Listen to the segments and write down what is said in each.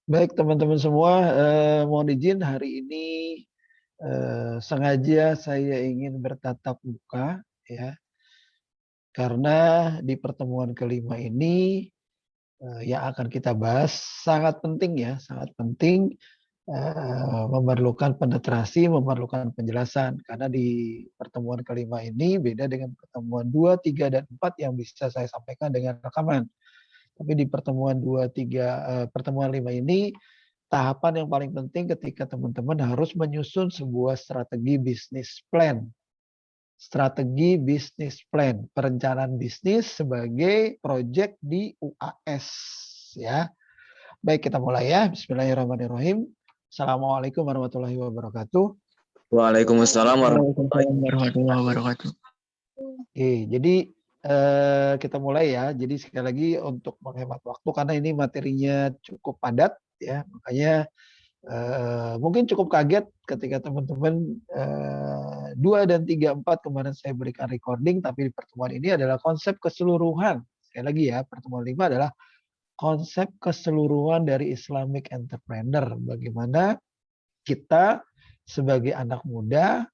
Baik teman-teman semua, mohon izin hari ini sengaja saya ingin bertatap muka ya, karena di pertemuan kelima ini yang akan kita bahas sangat penting ya, sangat penting, memerlukan penetrasi, memerlukan penjelasan. Karena di pertemuan kelima ini beda dengan pertemuan 2, 3, dan 4 yang bisa saya sampaikan dengan rekaman. Tapi di pertemuan 2, 3, pertemuan 5 ini tahapan yang paling penting ketika teman-teman harus menyusun sebuah strategi bisnis plan. Strategi bisnis plan, perencanaan bisnis sebagai proyek di UAS ya. Baik, kita mulai ya. Bismillahirrahmanirrahim. Assalamualaikum warahmatullahi wabarakatuh. Waalaikumsalam warahmatullahi wabarakatuh. Oke, jadi kita mulai ya. Jadi sekali lagi untuk menghemat waktu karena ini materinya cukup padat ya, makanya mungkin cukup kaget ketika teman-teman 2 dan 3, 4 kemarin saya berikan recording, tapi di pertemuan ini adalah konsep keseluruhan. Sekali lagi ya, pertemuan 5 adalah konsep keseluruhan dari Islamic Entrepreneur. Bagaimana kita sebagai anak muda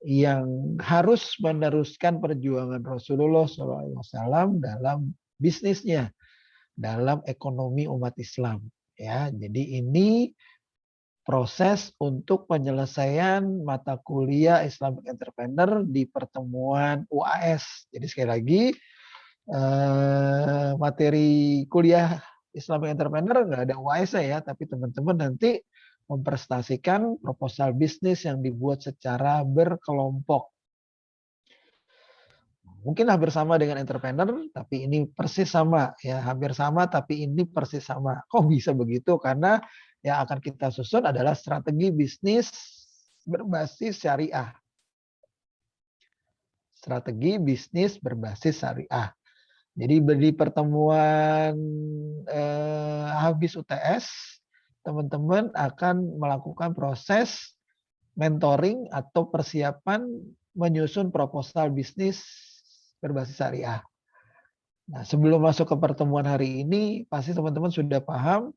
yang harus meneruskan perjuangan Rasulullah SAW dalam bisnisnya, dalam ekonomi umat Islam. Ya, jadi ini proses untuk penyelesaian mata kuliah Islamic Entrepreneur di pertemuan UAS. Jadi sekali lagi materi kuliah Islamic Entrepreneur nggak ada UAS ya, tapi teman-teman nanti mempresentasikan proposal bisnis yang dibuat secara berkelompok. Mungkin hampir sama dengan entrepreneur, tapi ini persis sama ya, hampir sama tapi ini persis sama. Kok bisa begitu? Karena yang akan kita susun adalah strategi bisnis berbasis syariah. Strategi bisnis berbasis syariah. Jadi di pertemuan habis UTS, teman-teman akan melakukan proses mentoring atau persiapan menyusun proposal bisnis berbasis syariah. Nah, sebelum masuk ke pertemuan hari ini, pasti teman-teman sudah paham,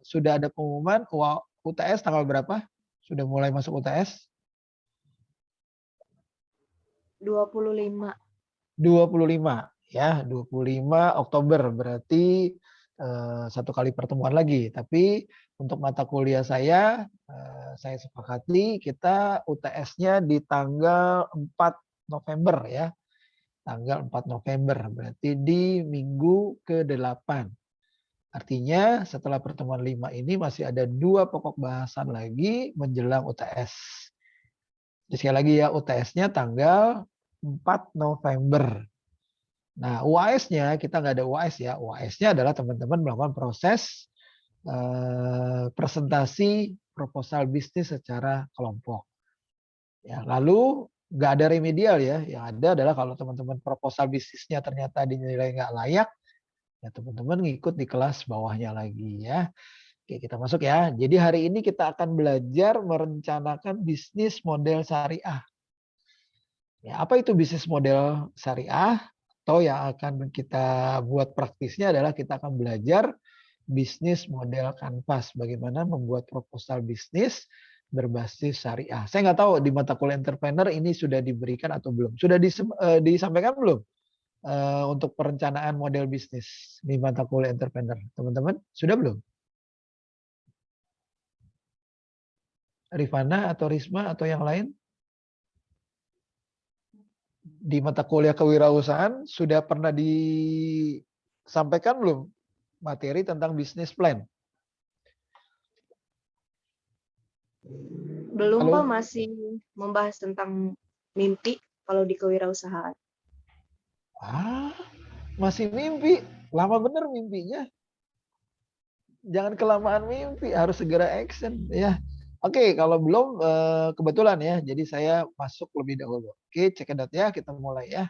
sudah ada pengumuman UTS tanggal berapa? Sudah mulai masuk UTS? 25. 25 ya, 25 Oktober berarti satu kali pertemuan lagi. Tapi untuk mata kuliah saya sepakati kita UTS-nya di tanggal 4 November ya. Tanggal 4 November berarti di minggu ke-8. Artinya setelah pertemuan 5 ini masih ada 2 pokok bahasan lagi menjelang UTS. Jadi sekali lagi ya, UTS-nya tanggal 4 November. Nah, UAS-nya kita nggak ada UAS ya. UAS-nya adalah teman-teman melakukan proses presentasi proposal bisnis secara kelompok. Ya, lalu nggak ada remedial ya. Yang ada adalah kalau teman-teman proposal bisnisnya ternyata dinilai nggak layak, ya teman-teman ngikut di kelas bawahnya lagi ya. Oke, kita masuk ya. Jadi hari ini kita akan belajar merencanakan bisnis model syariah. Ya, apa itu bisnis model syariah? Atau yang akan kita buat praktisnya adalah kita akan belajar bisnis model kanvas. Bagaimana membuat proposal bisnis berbasis syariah. Saya nggak tahu di mata kuliah entrepreneur ini sudah diberikan atau belum. Sudah disampaikan belum untuk perencanaan model bisnis di mata kuliah entrepreneur, teman-teman? Sudah belum? Rifana atau Risma atau yang lain? Di mata kuliah kewirausahaan sudah pernah disampaikan belum materi tentang bisnis plan? Belum Pak, masih membahas tentang mimpi kalau di kewirausahaan. Masih mimpi. Lama bener mimpinya. Jangan kelamaan mimpi, harus segera action ya. Oke, kalau belum kebetulan ya, jadi saya masuk lebih dahulu. Oke, cekidot ya, kita mulai ya.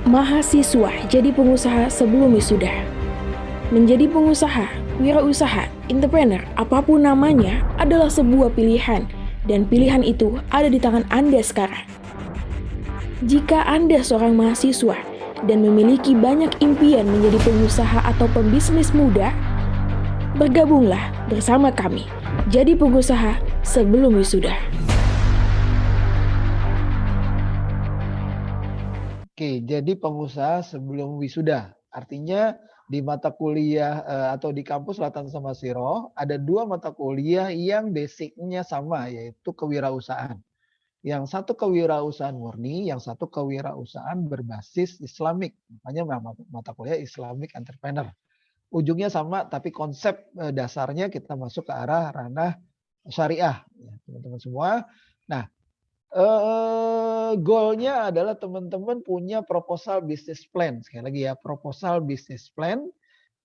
Mahasiswa jadi pengusaha sebelum wisuda. Menjadi pengusaha, wirausaha, entrepreneur, apapun namanya adalah sebuah pilihan, dan pilihan itu ada di tangan Anda sekarang. Jika Anda seorang mahasiswa dan memiliki banyak impian menjadi pengusaha atau pembisnis muda, Bergabunglah bersama kami, jadi pengusaha sebelum wisuda. Oke, jadi pengusaha sebelum wisuda. Artinya di mata kuliah atau di kampus Latan sama Siro ada 2 mata kuliah yang basicnya sama, yaitu kewirausahaan. Yang satu kewirausahaan murni, yang satu kewirausahaan berbasis Islamik. Makanya mata kuliah Islamic Entrepreneur. Ujungnya sama, tapi konsep dasarnya kita masuk ke arah ranah syariah, ya, teman-teman semua. Nah, goalnya adalah teman-teman punya proposal business plan. Sekali lagi ya, proposal business plan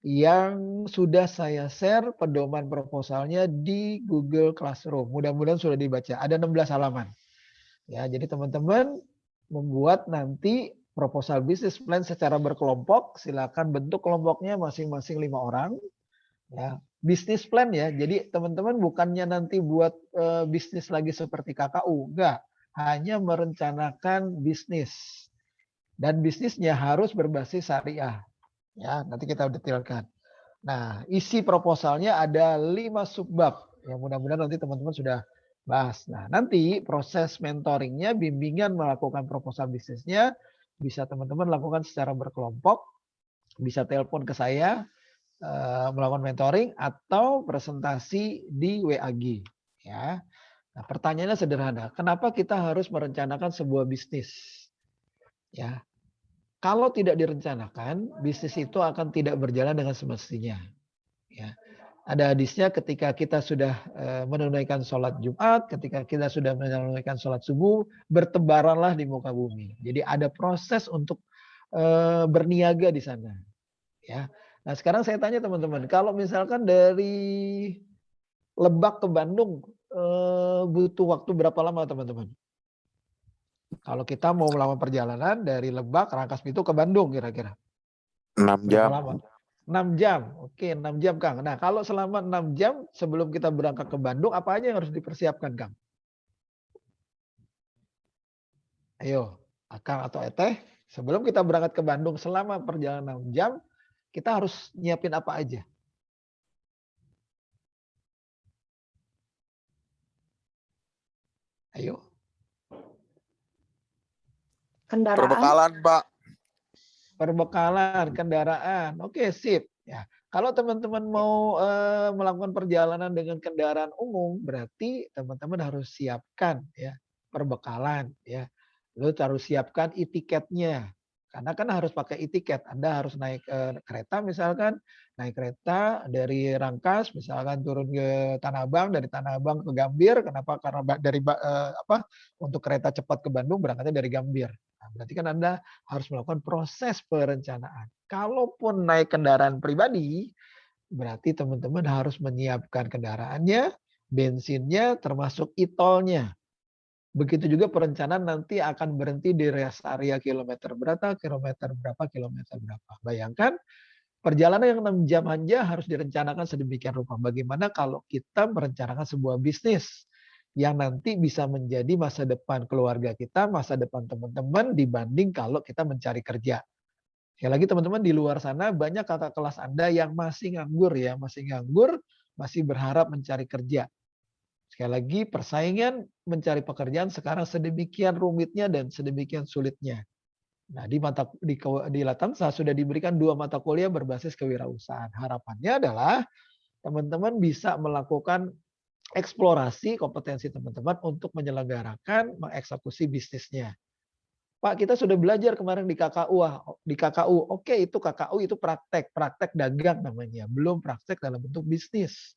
yang sudah saya share pedoman proposalnya di Google Classroom. Mudah-mudahan sudah dibaca. Ada 16 halaman. Ya, jadi teman-teman membuat nanti proposal business plan secara berkelompok. Silakan bentuk kelompoknya masing-masing 5 orang. Ya, bisnis plan ya. Jadi teman-teman bukannya nanti buat bisnis lagi seperti KKU, enggak. Hanya merencanakan bisnis. Dan bisnisnya harus berbasis syariah. Ya, nanti kita detailkan. Nah, isi proposalnya ada 5 subbab. Yang mudah-mudahan nanti teman-teman sudah bahas. Nah, nanti proses mentoringnya, bimbingan melakukan proposal bisnisnya, bisa teman-teman lakukan secara berkelompok, bisa telepon ke saya, melakukan mentoring, atau presentasi di WAG. Ya. Nah, pertanyaannya sederhana, kenapa kita harus merencanakan sebuah bisnis? Ya, kalau tidak direncanakan, bisnis itu akan tidak berjalan dengan semestinya. Ya, ada hadisnya ketika kita sudah menunaikan sholat Jumat, ketika kita sudah menunaikan sholat subuh, bertebaranlah di muka bumi. Jadi ada proses untuk berniaga di sana. Ya, nah sekarang saya tanya teman-teman, kalau misalkan dari Lebak ke Bandung butuh waktu berapa lama teman-teman? Kalau kita mau melakukan perjalanan dari Lebak, Rangkasbitung ke Bandung kira-kira? 6 Berapa jam. lama? 6 jam. Oke, 6 jam Kang. Nah, kalau selama 6 jam sebelum kita berangkat ke Bandung, apa aja yang harus dipersiapkan Kang? Ayo, Kang atau Eteh, sebelum kita berangkat ke Bandung selama perjalanan 6 jam, kita harus nyiapin apa aja? Ayo. Kendaraan. Perbekalan, Pak. Perbekalan, kendaraan. Oke, sip. Ya, kalau teman-teman mau melakukan perjalanan dengan kendaraan umum, berarti teman-teman harus siapkan ya perbekalan ya. Lalu harus siapkan e-tiketnya. Karena kan harus pakai e-tiket. Anda harus naik kereta misalkan, naik kereta dari Rangkas misalkan turun ke Tanah Abang, dari Tanah Abang ke Gambir. Kenapa? Karena dari untuk kereta cepat ke Bandung berangkatnya dari Gambir. Nah, berarti kan Anda harus melakukan proses perencanaan. Kalaupun naik kendaraan pribadi, berarti teman-teman harus menyiapkan kendaraannya, bensinnya, termasuk e-tolnya. Begitu juga perencanaan nanti akan berhenti di rest area kilometer berapa. Bayangkan perjalanan yang 6 jam aja harus direncanakan sedemikian rupa. Bagaimana kalau kita merencanakan sebuah bisnis yang nanti bisa menjadi masa depan keluarga kita, masa depan teman-teman dibanding kalau kita mencari kerja. Sekali lagi teman-teman di luar sana banyak kakak kelas Anda yang masih nganggur ya, masih berharap mencari kerja. Sekali lagi persaingan mencari pekerjaan sekarang sedemikian rumitnya dan sedemikian sulitnya. Nah, di Latamsa sudah diberikan 2 mata kuliah berbasis kewirausahaan. Harapannya adalah teman-teman bisa melakukan eksplorasi kompetensi teman-teman untuk menyelenggarakan, mengeksekusi bisnisnya. Pak, kita sudah belajar kemarin di KKU. Oke, itu KKU itu praktek dagang namanya, belum praktek dalam bentuk bisnis.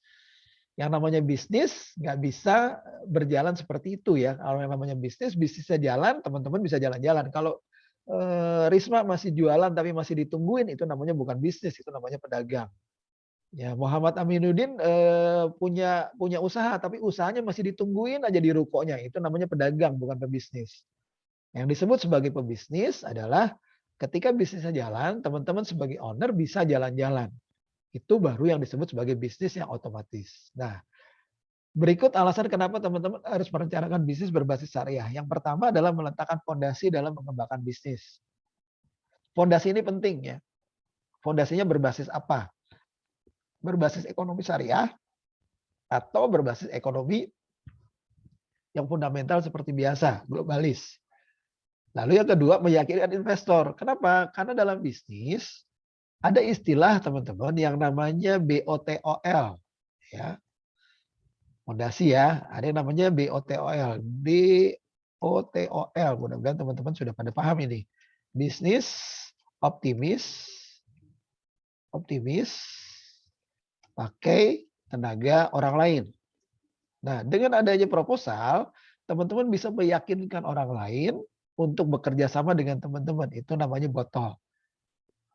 Yang namanya bisnis nggak bisa berjalan seperti itu ya. Kalau yang namanya bisnisnya jalan, teman-teman bisa jalan-jalan. Kalau Risma masih jualan tapi masih ditungguin, itu namanya bukan bisnis, itu namanya pedagang. Ya, Muhammad Aminuddin punya usaha tapi usahanya masih ditungguin aja di rukonya, itu namanya pedagang bukan pebisnis. Yang disebut sebagai pebisnis adalah ketika bisnisnya jalan, teman-teman sebagai owner bisa jalan-jalan. Itu baru yang disebut sebagai bisnis yang otomatis. Nah, berikut alasan kenapa teman-teman harus merencanakan bisnis berbasis syariah. Yang pertama adalah meletakkan fondasi dalam mengembangkan bisnis. Fondasi ini penting ya. Fondasinya berbasis apa? berbasis ekonomi syariah atau berbasis ekonomi yang fundamental seperti biasa, globalis. Lalu yang kedua, meyakinkan investor. Kenapa? Karena dalam bisnis ada istilah teman-teman yang namanya BOTOL. Ya. Fondasi ya, ada yang namanya BOTOL. BOTOL, mudah-mudahan teman-teman sudah pada paham ini. Bisnis optimis pakai tenaga orang lain. Nah, dengan adanya proposal, teman-teman bisa meyakinkan orang lain untuk bekerja sama dengan teman-teman. Itu namanya botol.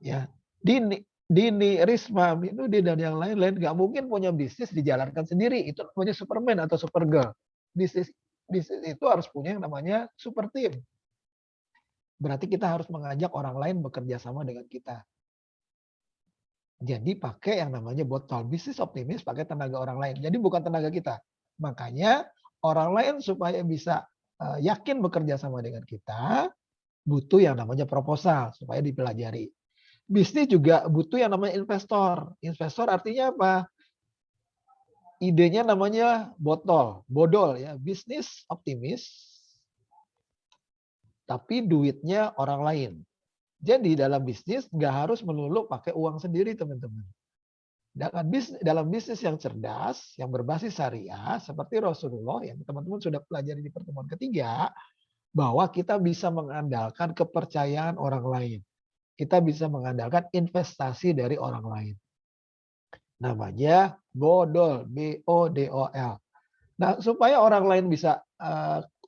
Ya, Dini, Risma, Minudi, dan yang lain-lain nggak mungkin punya bisnis dijalankan sendiri. Itu namanya Superman atau Supergirl. Bisnis itu harus punya yang namanya super team. Berarti kita harus mengajak orang lain bekerja sama dengan kita. Jadi pakai yang namanya botol. Bisnis optimis pakai tenaga orang lain. Jadi bukan tenaga kita. Makanya orang lain supaya bisa yakin bekerja sama dengan kita, butuh yang namanya proposal supaya dipelajari. Bisnis juga butuh yang namanya investor. Investor artinya apa? Idenya namanya bodol ya. Bisnis optimis, tapi duitnya orang lain. Jadi dalam bisnis nggak harus melulu pakai uang sendiri teman-teman. Dalam bisnis yang cerdas, yang berbasis syariah, seperti Rasulullah yang teman-teman sudah pelajari di pertemuan ketiga, bahwa kita bisa mengandalkan kepercayaan orang lain. Kita bisa mengandalkan investasi dari orang lain. Namanya bodol, BODOL. Nah, supaya orang lain bisa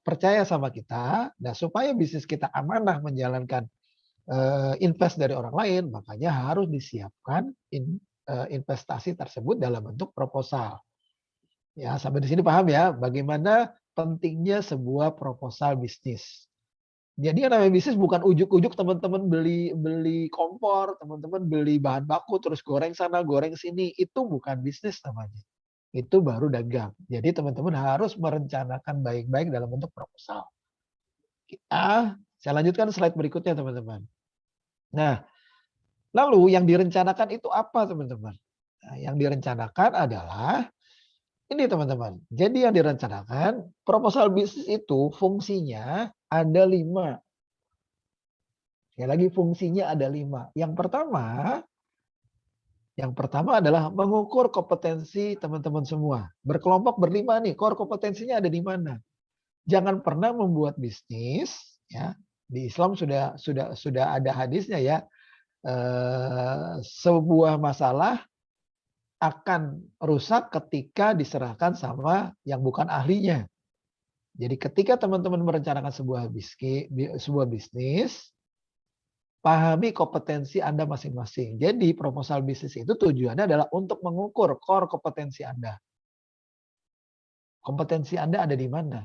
percaya sama kita, nah supaya bisnis kita amanah menjalankan invest dari orang lain, makanya harus disiapkan investasi tersebut dalam bentuk proposal. Ya, sampai di sini paham ya bagaimana pentingnya sebuah proposal bisnis. Jadi yang namanya bisnis bukan ujuk-ujuk teman-teman beli kompor, teman-teman beli bahan baku terus goreng sana, goreng sini, itu bukan bisnis namanya. Itu baru dagang. Jadi teman-teman harus merencanakan baik-baik dalam bentuk proposal. Saya lanjutkan slide berikutnya teman-teman. Nah, lalu yang direncanakan itu apa teman-teman? Nah, yang direncanakan adalah ini teman-teman. Jadi yang direncanakan proposal bisnis itu fungsinya ada 5. Sekali lagi fungsinya ada 5. Yang pertama adalah mengukur kompetensi teman-teman semua. Berkelompok berlima nih, core kompetensinya ada di mana? Jangan pernah membuat bisnis ya. Di Islam sudah ada hadisnya ya. Sebuah masalah akan rusak ketika diserahkan sama yang bukan ahlinya. Jadi ketika teman-teman merencanakan sebuah bisnis, pahami kompetensi Anda masing-masing. Jadi proposal bisnis itu tujuannya adalah untuk mengukur core kompetensi Anda. Kompetensi Anda ada di mana?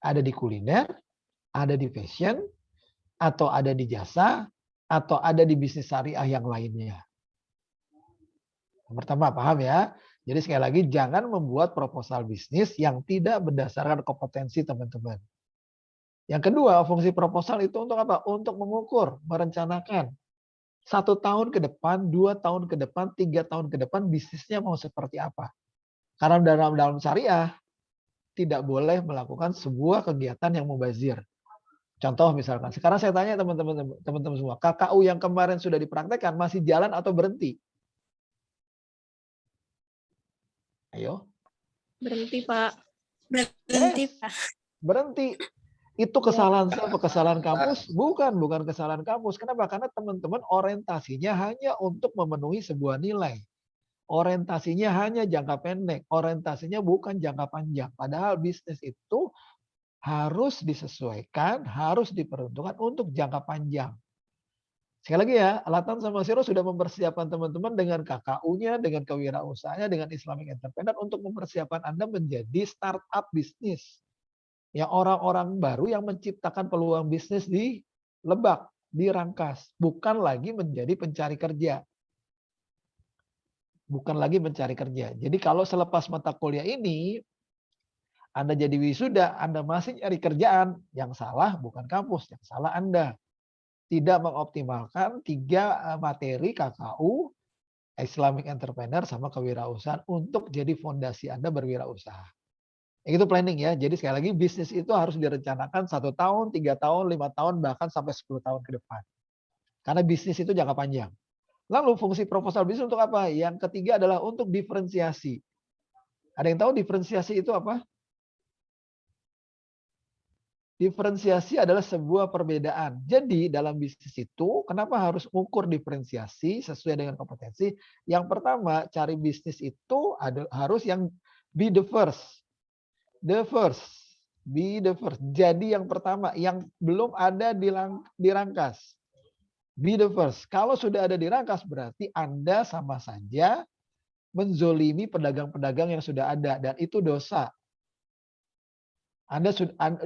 Ada di kuliner, ada di fashion, atau ada di jasa, atau ada di bisnis syariah yang lainnya. Yang pertama, paham ya? Jadi sekali lagi, jangan membuat proposal bisnis yang tidak berdasarkan kompetensi teman-teman. Yang kedua, fungsi proposal itu untuk apa? Untuk mengukur, merencanakan. 1 tahun ke depan, 2 tahun ke depan, 3 tahun ke depan, bisnisnya mau seperti apa. Karena dalam syariah, tidak boleh melakukan sebuah kegiatan yang mubazir. Contoh misalkan, sekarang saya tanya teman-teman semua, KKU yang kemarin sudah dipraktekkan masih jalan atau berhenti? Ayo. Berhenti, Pak. Berhenti. Itu kesalahan siapa? Kesalahan kampus? Bukan kesalahan kampus. Kenapa? Karena teman-teman orientasinya hanya untuk memenuhi sebuah nilai. Orientasinya hanya jangka pendek. Orientasinya bukan jangka panjang. Padahal bisnis itu harus disesuaikan, harus diperuntukkan untuk jangka panjang. Sekali lagi ya, Latan sama Siro sudah mempersiapkan teman-teman dengan KKU-nya, dengan kewirausahaannya, dengan Islamic Entrepreneur untuk mempersiapkan Anda menjadi startup bisnis. Ya, orang-orang baru yang menciptakan peluang bisnis di Lebak, di Rangkas. Bukan lagi menjadi pencari kerja. Bukan lagi mencari kerja. Jadi kalau selepas mata kuliah ini, Anda jadi wisuda, Anda masih nyari kerjaan, yang salah bukan kampus, yang salah Anda. Tidak mengoptimalkan 3 materi KKU, Islamic entrepreneur sama kewirausahaan untuk jadi fondasi Anda berwirausaha. Itu planning ya. Jadi sekali lagi bisnis itu harus direncanakan 1 tahun, 3 tahun, 5 tahun, bahkan sampai 10 tahun ke depan. Karena bisnis itu jangka panjang. Lalu fungsi proposal bisnis untuk apa? Yang ketiga adalah untuk diferensiasi. Ada yang tahu diferensiasi itu apa? Diferensiasi adalah sebuah perbedaan. Jadi dalam bisnis itu, kenapa harus ukur diferensiasi sesuai dengan kompetensi? Yang pertama, cari bisnis itu harus yang be the first. The first. Be the first. Jadi yang pertama, yang belum ada di rangkas. Be the first. Kalau sudah ada di rangkas, berarti Anda sama saja menzolimi pedagang-pedagang yang sudah ada. Dan itu dosa. Anda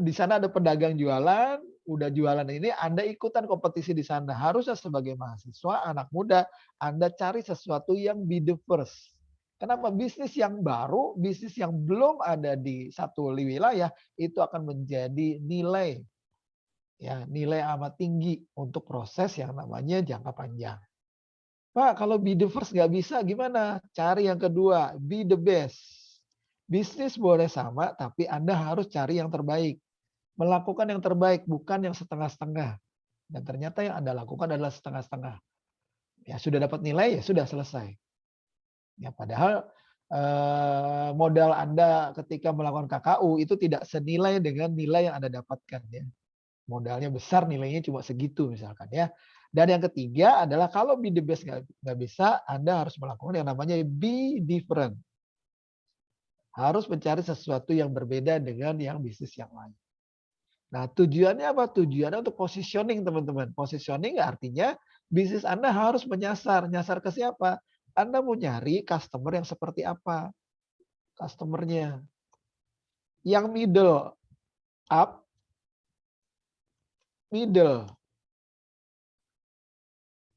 di sana ada pedagang jualan, udah jualan ini, Anda ikutan kompetisi di sana. Harusnya sebagai mahasiswa, anak muda, Anda cari sesuatu yang be the first. Kenapa? Bisnis yang baru, bisnis yang belum ada di satu wilayah, itu akan menjadi nilai. Ya, nilai amat tinggi untuk proses yang namanya jangka panjang. Pak, kalau be the first nggak bisa, gimana? Cari yang kedua, be the best. Bisnis boleh sama, tapi Anda harus cari yang terbaik. Melakukan yang terbaik, bukan yang setengah-setengah. Dan ternyata yang Anda lakukan adalah setengah-setengah. Ya sudah dapat nilai, ya sudah selesai. Ya padahal modal Anda ketika melakukan KKU itu tidak senilai dengan nilai yang Anda dapatkan. Ya. Modalnya besar, nilainya cuma segitu misalkan ya. Dan yang ketiga adalah kalau be the best nggak bisa, Anda harus melakukan yang namanya be different. Harus mencari sesuatu yang berbeda dengan yang bisnis yang lain. Nah, tujuannya apa? Tujuannya untuk positioning, teman-teman. Positioning artinya bisnis Anda harus menyasar. Nyasar ke siapa? Anda mau nyari customer yang seperti apa? Customernya. Yang middle up, middle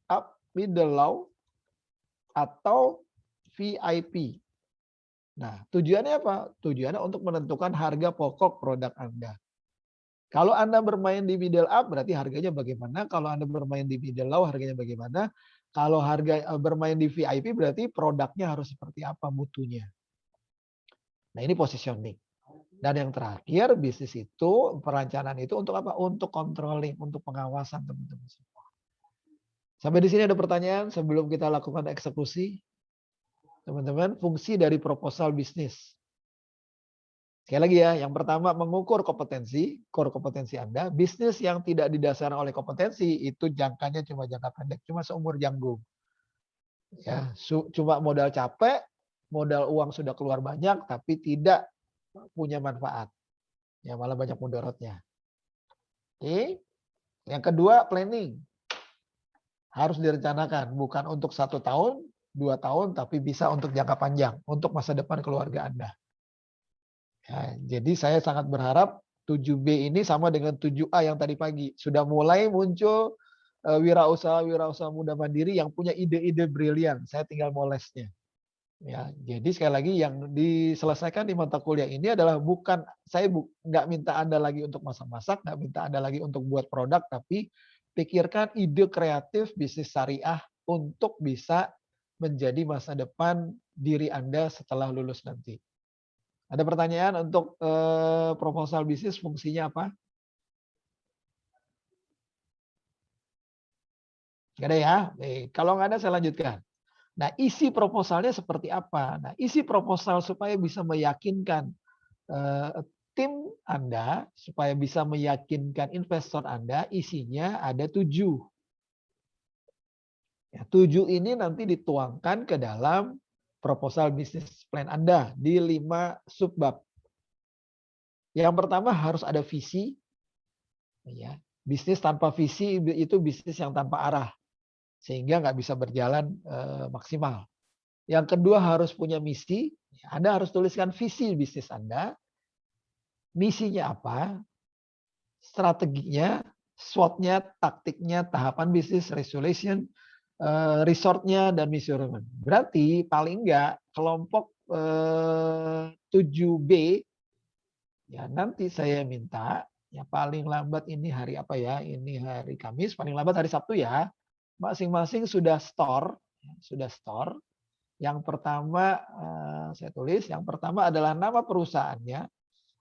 up, middle low, atau VIP. Nah, tujuannya apa? Tujuannya untuk menentukan harga pokok produk Anda. Kalau Anda bermain di middle up, berarti harganya bagaimana? Kalau Anda bermain di middle low, harganya bagaimana? Kalau bermain di VIP, berarti produknya harus seperti apa mutunya. Nah, ini positioning. Dan yang terakhir, bisnis itu, perencanaan itu untuk apa? Untuk controlling, untuk pengawasan teman-teman semua. Sampai di sini ada pertanyaan sebelum kita lakukan eksekusi? Teman-teman, fungsi dari proposal bisnis. Sekali lagi ya, yang pertama mengukur kompetensi, core kompetensi Anda. Bisnis yang tidak didasarkan oleh kompetensi itu jangkanya cuma jangka pendek, cuma seumur janggung. Ya, cuma modal capek, modal uang sudah keluar banyak, tapi tidak punya manfaat. Ya, malah banyak mudaratnya. Oke. Yang kedua, planning. Harus direncanakan, bukan untuk 1 tahun, 2 tahun, tapi bisa untuk jangka panjang, untuk masa depan keluarga Anda. Ya, jadi saya sangat berharap 7B ini sama dengan 7A yang tadi pagi. Sudah mulai muncul wirausaha muda mandiri yang punya ide-ide brilian. Saya tinggal molesnya. Ya, jadi sekali lagi yang diselesaikan di mata kuliah ini adalah bukan, saya nggak minta Anda lagi untuk masak-masak, nggak minta Anda lagi untuk buat produk, tapi pikirkan ide kreatif bisnis syariah untuk bisa menjadi masa depan diri Anda setelah lulus nanti. Ada pertanyaan untuk proposal bisnis fungsinya apa? Gak ada ya? Kalau nggak ada saya lanjutkan. Nah, isi proposalnya seperti apa? Nah, isi proposal supaya bisa meyakinkan tim Anda, supaya bisa meyakinkan investor Anda, isinya ada 7. Ya, 7 ini nanti dituangkan ke dalam proposal bisnis plan Anda di 5 subbab. Yang pertama harus ada visi. Ya, bisnis tanpa visi itu bisnis yang tanpa arah, sehingga nggak bisa berjalan maksimal. Yang kedua harus punya misi. Anda harus tuliskan visi bisnis Anda. Misinya apa? Strateginya, SWOT-nya, taktiknya, tahapan bisnis, resolution, resortnya, dan measurement. Berarti paling enggak kelompok 7B, ya nanti saya minta, ya paling lambat ini hari apa ya? Ini hari Kamis, paling lambat hari Sabtu ya. Masing-masing sudah store sudah store. Yang pertama saya tulis, yang pertama adalah nama perusahaannya.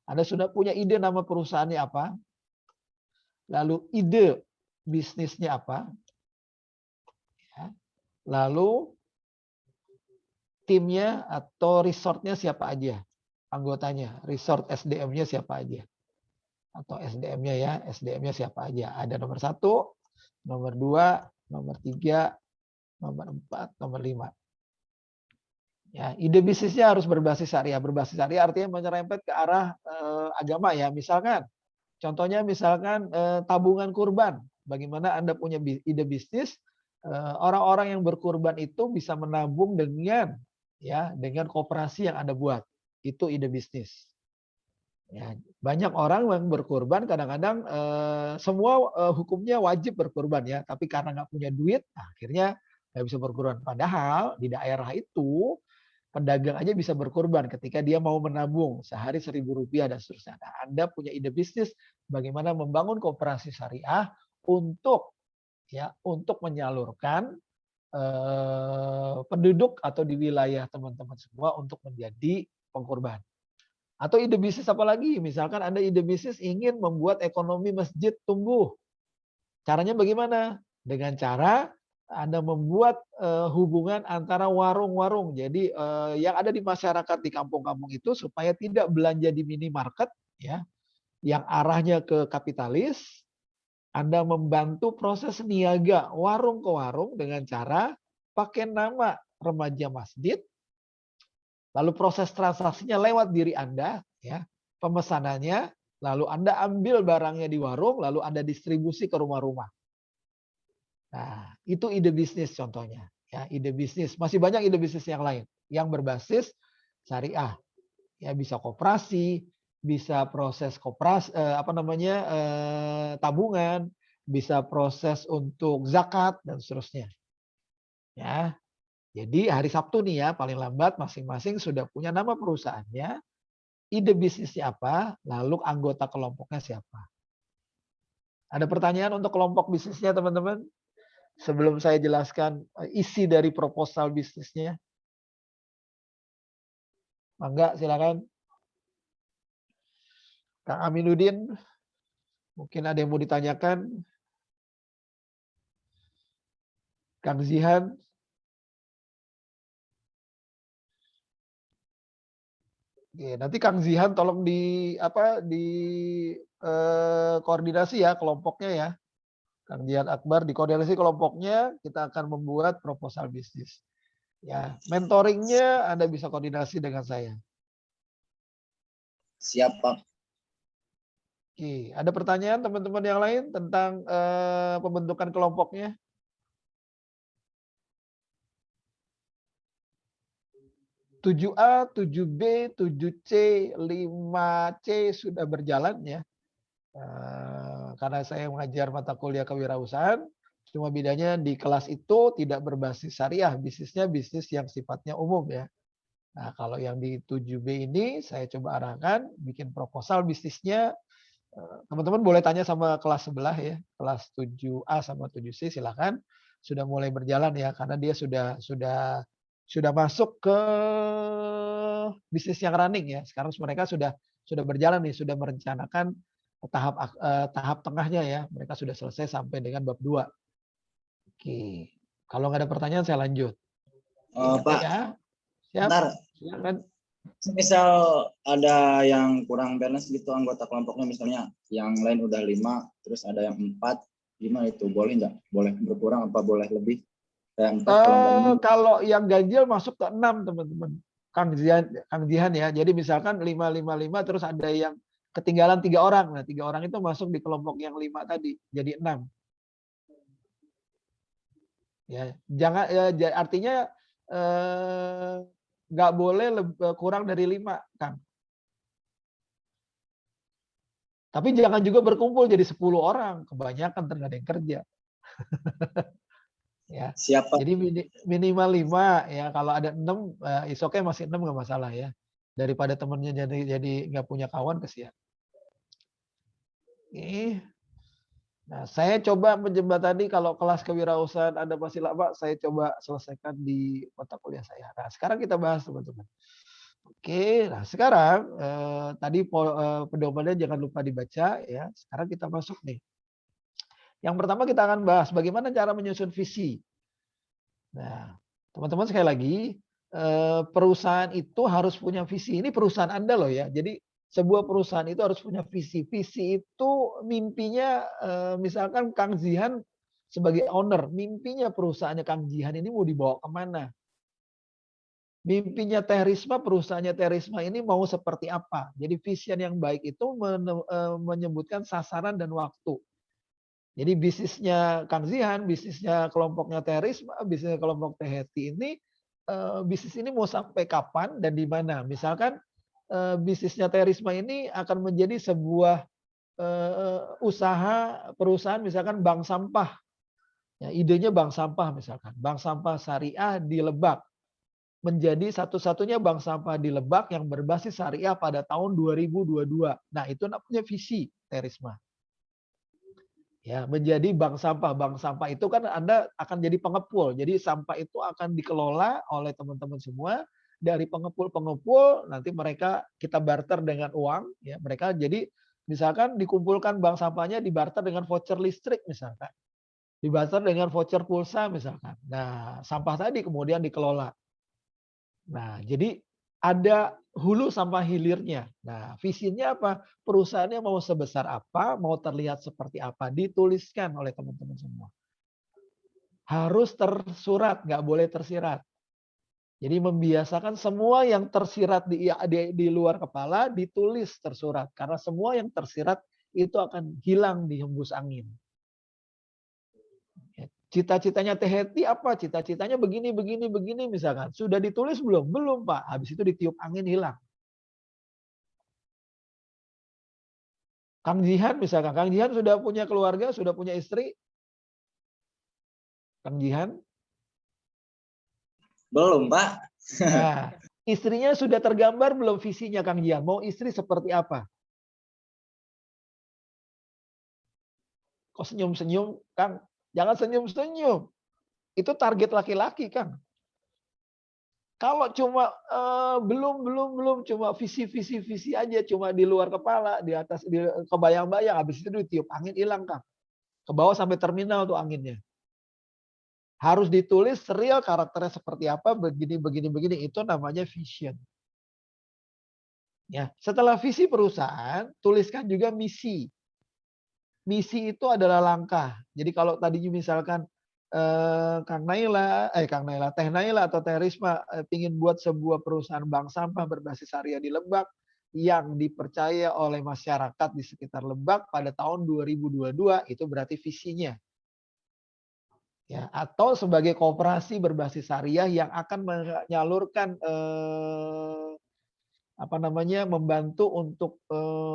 Anda sudah punya ide nama perusahaannya apa? Lalu ide bisnisnya apa? Ya. Lalu timnya atau resortnya siapa aja? Anggotanya, resort SDM-nya siapa aja? Atau SDM-nya ya, SDM-nya siapa aja? Ada nomor 1, nomor 2, nomor 3, nomor 4, nomor 5. Ya, ide bisnisnya harus berbasis syariah. Berbasis syariah artinya menyerempet ke arah agama ya. Misalkan, contohnya misalkan tabungan kurban. Bagaimana Anda punya ide bisnis, orang-orang yang berkurban itu bisa menabung dengan koperasi yang Anda buat. Itu ide bisnis. Ya, banyak orang yang berkurban kadang-kadang semua hukumnya wajib berkurban ya, tapi karena nggak punya duit, akhirnya nggak bisa berkurban. Padahal di daerah itu pedagang aja bisa berkurban ketika dia mau menabung sehari Rp1.000 dan seterusnya. Nah, Anda punya ide bisnis bagaimana membangun koperasi syariah untuk menyalurkan penduduk atau di wilayah teman-teman semua untuk menjadi pengkurban. Atau ide bisnis apa lagi? Misalkan Anda ide bisnis ingin membuat ekonomi masjid tumbuh. Caranya bagaimana? Dengan cara Anda membuat hubungan antara warung-warung. Jadi yang ada di masyarakat di kampung-kampung itu supaya tidak belanja di minimarket ya, yang arahnya ke kapitalis. Anda membantu proses niaga warung ke warung dengan cara pakai nama remaja masjid. Lalu proses transaksinya lewat diri Anda, ya, pemesanannya, lalu Anda ambil barangnya di warung, lalu Anda distribusi ke rumah-rumah. Nah, itu ide bisnis contohnya. Ya, ide bisnis. Masih banyak ide bisnis yang lain yang berbasis syariah. Ya, bisa koperasi, bisa proses koperasi, tabungan, bisa proses untuk zakat dan seterusnya. Ya. Jadi hari Sabtu nih ya, paling lambat masing-masing sudah punya nama perusahaannya, ide bisnisnya apa, lalu anggota kelompoknya siapa. Ada pertanyaan untuk kelompok bisnisnya teman-teman? Sebelum saya jelaskan isi dari proposal bisnisnya. Mangga silakan. Kang Aminuddin, mungkin ada yang mau ditanyakan. Kang Zihan. Oke, nanti Kang Zihan tolong koordinasi ya kelompoknya ya. Kang Zihan Akbar dikoordinasi kelompoknya, kita akan membuat proposal bisnis. Ya, mentoringnya Anda bisa koordinasi dengan saya. Siap, Pak. Oke, ada pertanyaan teman-teman yang lain tentang pembentukan kelompoknya? (7A), 7B, 7C, 5C sudah berjalan ya. Karena saya mengajar mata kuliah kewirausahaan, cuma bedanya di kelas itu tidak berbasis syariah, bisnisnya bisnis yang sifatnya umum ya. Nah, kalau yang di 7B ini saya coba arahkan, bikin proposal bisnisnya. Teman-teman boleh tanya sama kelas sebelah ya, kelas 7A sama 7C silakan. Sudah mulai berjalan ya, karena dia sudah masuk ke bisnis yang running ya. Sekarang mereka sudah berjalan nih, sudah merencanakan tahap tengahnya ya. Mereka sudah selesai sampai dengan bab 2. Oke. Kalau nggak ada pertanyaan saya lanjut. Pak, ya. Siap. bentar. Silakan. Misal ada yang kurang balance gitu anggota kelompoknya, misalnya yang lain udah 5, terus ada yang 4, gimana itu? Boleh nggak? Boleh berkurang apa boleh lebih? Kalau yang ganjil masuk ke 6 teman-teman. Kang Jihan ya. Jadi misalkan 5, 5, 5 terus ada yang ketinggalan 3 orang. Nah 3 orang itu masuk di kelompok yang 5 tadi. Jadi 6. Ya, jangan artinya nggak boleh kurang dari 5, Kang. Tapi jangan juga berkumpul jadi 10 orang. Kebanyakan nggak ada yang kerja. Ya. Siapa? Jadi minimal 5 ya. Kalau ada 6 isoknya masih 6 nggak masalah ya. Daripada temennya jadi nggak punya kawan, kesian. Nah, saya coba menjembatani kalau kelas kewirausahaan Anda masih lama, saya coba selesaikan di mata kuliah saya. Nah, sekarang kita bahas teman-teman. Oke, nah sekarang tadi pedomannya jangan lupa dibaca ya. Sekarang kita masuk nih. Yang pertama kita akan bahas bagaimana cara menyusun visi. Nah, teman-teman sekali lagi, perusahaan itu harus punya visi. Ini perusahaan Anda loh ya. Jadi sebuah perusahaan itu harus punya visi. Visi itu mimpinya, misalkan Kang Zihan sebagai owner, mimpinya perusahaannya Kang Zihan ini mau dibawa kemana? Mimpinya Teh Risma, perusahaannya Teh Risma ini mau seperti apa? Jadi vision yang baik itu menyebutkan sasaran dan waktu. Jadi bisnisnya Kang Zihan, bisnisnya kelompoknya Teh Risma, bisnisnya kelompok Teh Heti ini, bisnis ini mau sampai kapan dan di mana. Misalkan bisnisnya Teh Risma ini akan menjadi sebuah usaha perusahaan misalkan bank sampah. Ya, idenya bank sampah misalkan. Bank sampah syariah di Lebak. Menjadi satu-satunya bank sampah di Lebak yang berbasis syariah pada tahun 2022. Nah, itu namanya visi Teh Risma. Ya, menjadi bank sampah. Bank sampah itu kan Anda akan jadi pengepul. Jadi sampah itu akan dikelola oleh teman-teman semua. Dari pengepul-pengepul nanti mereka kita barter dengan uang. Ya, mereka jadi misalkan dikumpulkan bank sampahnya dibarter dengan voucher listrik misalkan. Dibarter dengan voucher pulsa misalkan. Nah, sampah tadi kemudian dikelola. Nah, jadi ada hulu sama hilirnya. Nah, visinya apa? Perusahaannya mau sebesar apa, mau terlihat seperti apa, dituliskan oleh teman-teman semua. Harus tersurat, nggak boleh tersirat. Jadi membiasakan semua yang tersirat di luar kepala ditulis tersurat. Karena semua yang tersirat itu akan hilang di hembus angin. Cita-citanya Teh Heti apa? Cita-citanya begini, begini, begini misalkan. Sudah ditulis belum? Belum Pak. Habis itu ditiup angin hilang. Kang Jihan misalkan. Kang Jihan sudah punya keluarga, sudah punya istri? Kang Jihan? Belum, Pak. Nah, istrinya sudah tergambar belum visinya Kang Jihan? Mau istri seperti apa? Kok senyum-senyum, Kang? Jangan senyum-senyum. Itu target laki-laki, Kang. Kalau cuma belum cuma visi aja, cuma di luar kepala, di atas kebayang-bayang, habis itu ditiup angin hilang, Kang. Ke bawah sampai terminal tuh anginnya. Harus ditulis real karakternya seperti apa, begini, itu namanya vision. Ya, setelah visi perusahaan, tuliskan juga misi. Misi itu adalah langkah. Jadi kalau tadinya misalkan Teh Naila atau Teh Risma ingin buat sebuah perusahaan bank sampah berbasis syariah di Lebak yang dipercaya oleh masyarakat di sekitar Lebak pada tahun 2022, itu berarti visinya. Ya, atau sebagai koperasi berbasis syariah yang akan menyalurkan membantu untuk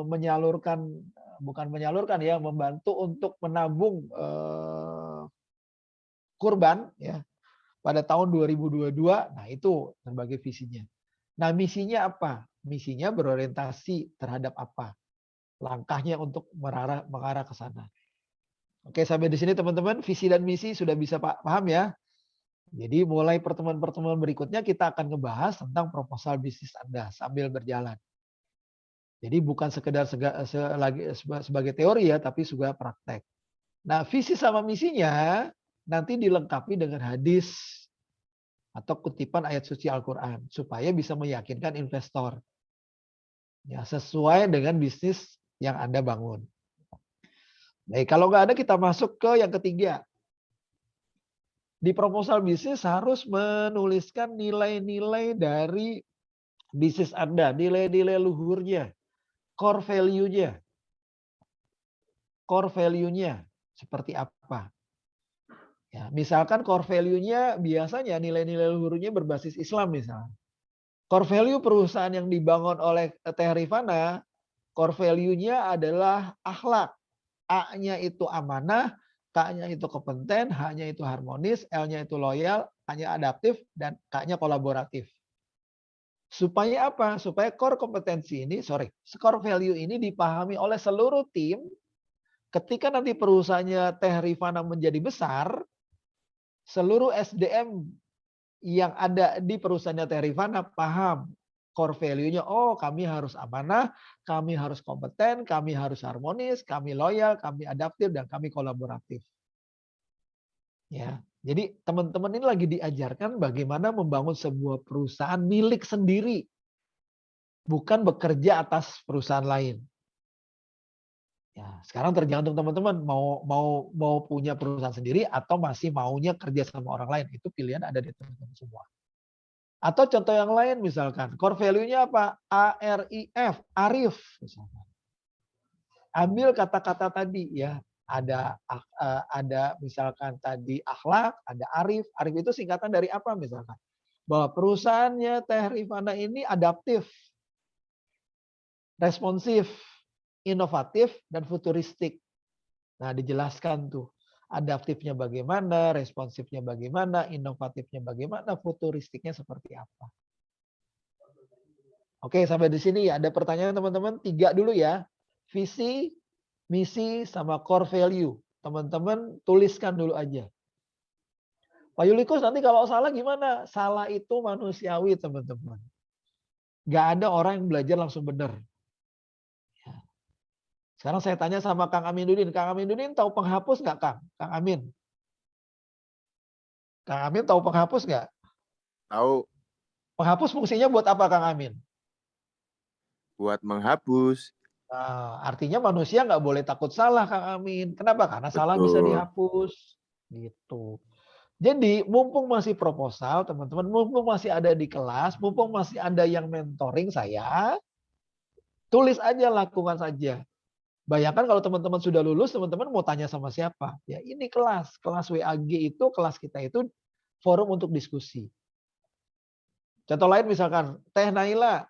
menyalurkan, bukan menyalurkan ya, membantu untuk menabung kurban ya pada tahun 2022. Nah, itu sebagai visinya. Nah, misinya apa? Misinya berorientasi terhadap apa? Langkahnya untuk mengarah ke sana. Oke, sampai di sini teman-teman, visi dan misi sudah bisa paham ya. Jadi mulai pertemuan-pertemuan berikutnya kita akan ngebahas tentang proposal bisnis Anda sambil berjalan. Jadi bukan sekedar sebagai teori ya, tapi juga praktek. Nah, visi sama misinya nanti dilengkapi dengan hadis atau kutipan ayat suci Al-Quran supaya bisa meyakinkan investor. Ya, sesuai dengan bisnis yang Anda bangun. Baik, kalau nggak ada kita masuk ke yang ketiga. Di proposal bisnis harus menuliskan nilai-nilai dari bisnis Anda, nilai-nilai luhurnya, core value-nya. Core value-nya seperti apa? Ya, misalkan core value-nya biasanya nilai-nilai luhurnya berbasis Islam misalnya. Core value perusahaan yang dibangun oleh Teh Rifana, core value-nya adalah akhlak. A-nya itu amanah, K-nya itu kompeten, H-nya itu harmonis, L-nya itu loyal, A-nya adaptif, dan K-nya kolaboratif. Supaya apa? Supaya core value ini dipahami oleh seluruh tim ketika nanti perusahaannya Teh Rifana menjadi besar, seluruh SDM yang ada di perusahaannya Teh Rifana paham core value-nya. Oh, kami harus amanah, kami harus kompeten, kami harus harmonis, kami loyal, kami adaptif, dan kami kolaboratif. Ya, jadi teman-teman ini lagi diajarkan bagaimana membangun sebuah perusahaan milik sendiri, bukan bekerja atas perusahaan lain. Ya, sekarang tergantung teman-teman mau punya perusahaan sendiri atau masih maunya kerja sama orang lain. Itu pilihan ada di teman-teman semua. Atau contoh yang lain misalkan, core value-nya apa? ARIF, Arif misalkan. Ambil kata-kata tadi ya, ada misalkan tadi akhlak, ada arif. Arif itu singkatan dari apa misalkan? Bahwa perusahaannya Teh Rifana ini adaptif, responsif, inovatif, dan futuristik. Nah, dijelaskan tuh. Adaptifnya bagaimana, responsifnya bagaimana, inovatifnya bagaimana, futuristiknya seperti apa. Oke, sampai di sini ya. Ada pertanyaan teman-teman? 3 dulu ya. Visi, misi, sama core value. Teman-teman tuliskan dulu aja. Pak Yulikus nanti kalau salah gimana? Salah itu manusiawi teman-teman. Gak ada orang yang belajar langsung benar. Sekarang saya tanya sama Kang Aminuddin. Kang Aminuddin tahu penghapus nggak, Kang? Kang Amin. Kang Amin tahu penghapus nggak? Tahu. Penghapus fungsinya buat apa, Kang Amin? Buat menghapus. Nah, artinya manusia nggak boleh takut salah, Kang Amin. Kenapa? Karena salah bisa Betul. dihapus. Gitu. Jadi mumpung masih proposal, teman-teman, mumpung masih ada di kelas, mumpung masih ada yang mentoring saya, tulis aja, lakukan saja. Bayangkan kalau teman-teman sudah lulus, teman-teman mau tanya sama siapa? Ya ini kelas WAG itu, kelas kita itu forum untuk diskusi. Contoh lain misalkan, Teh Naila.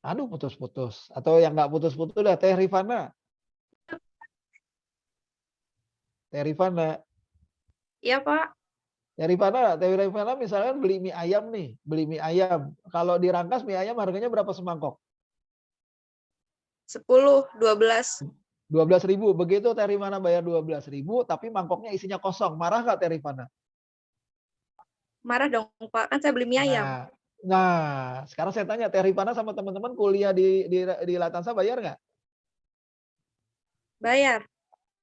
Aduh putus-putus. Atau yang nggak putus-putus udah Teh Rifana. Iya, Pak. Teh Rifana misalkan beli mie ayam nih. Beli mie ayam. Kalau di Rangkas mie ayam harganya berapa semangkok? 10, 12. 12.000. Begitu Teh Rifana bayar 12.000, tapi mangkoknya isinya kosong. Marah nggak Teh Rifana? Marah dong, Pak. Kan saya beli mie ayam. Nah, sekarang saya tanya, Teh Rifana sama teman-teman kuliah di Latansa bayar nggak? Bayar.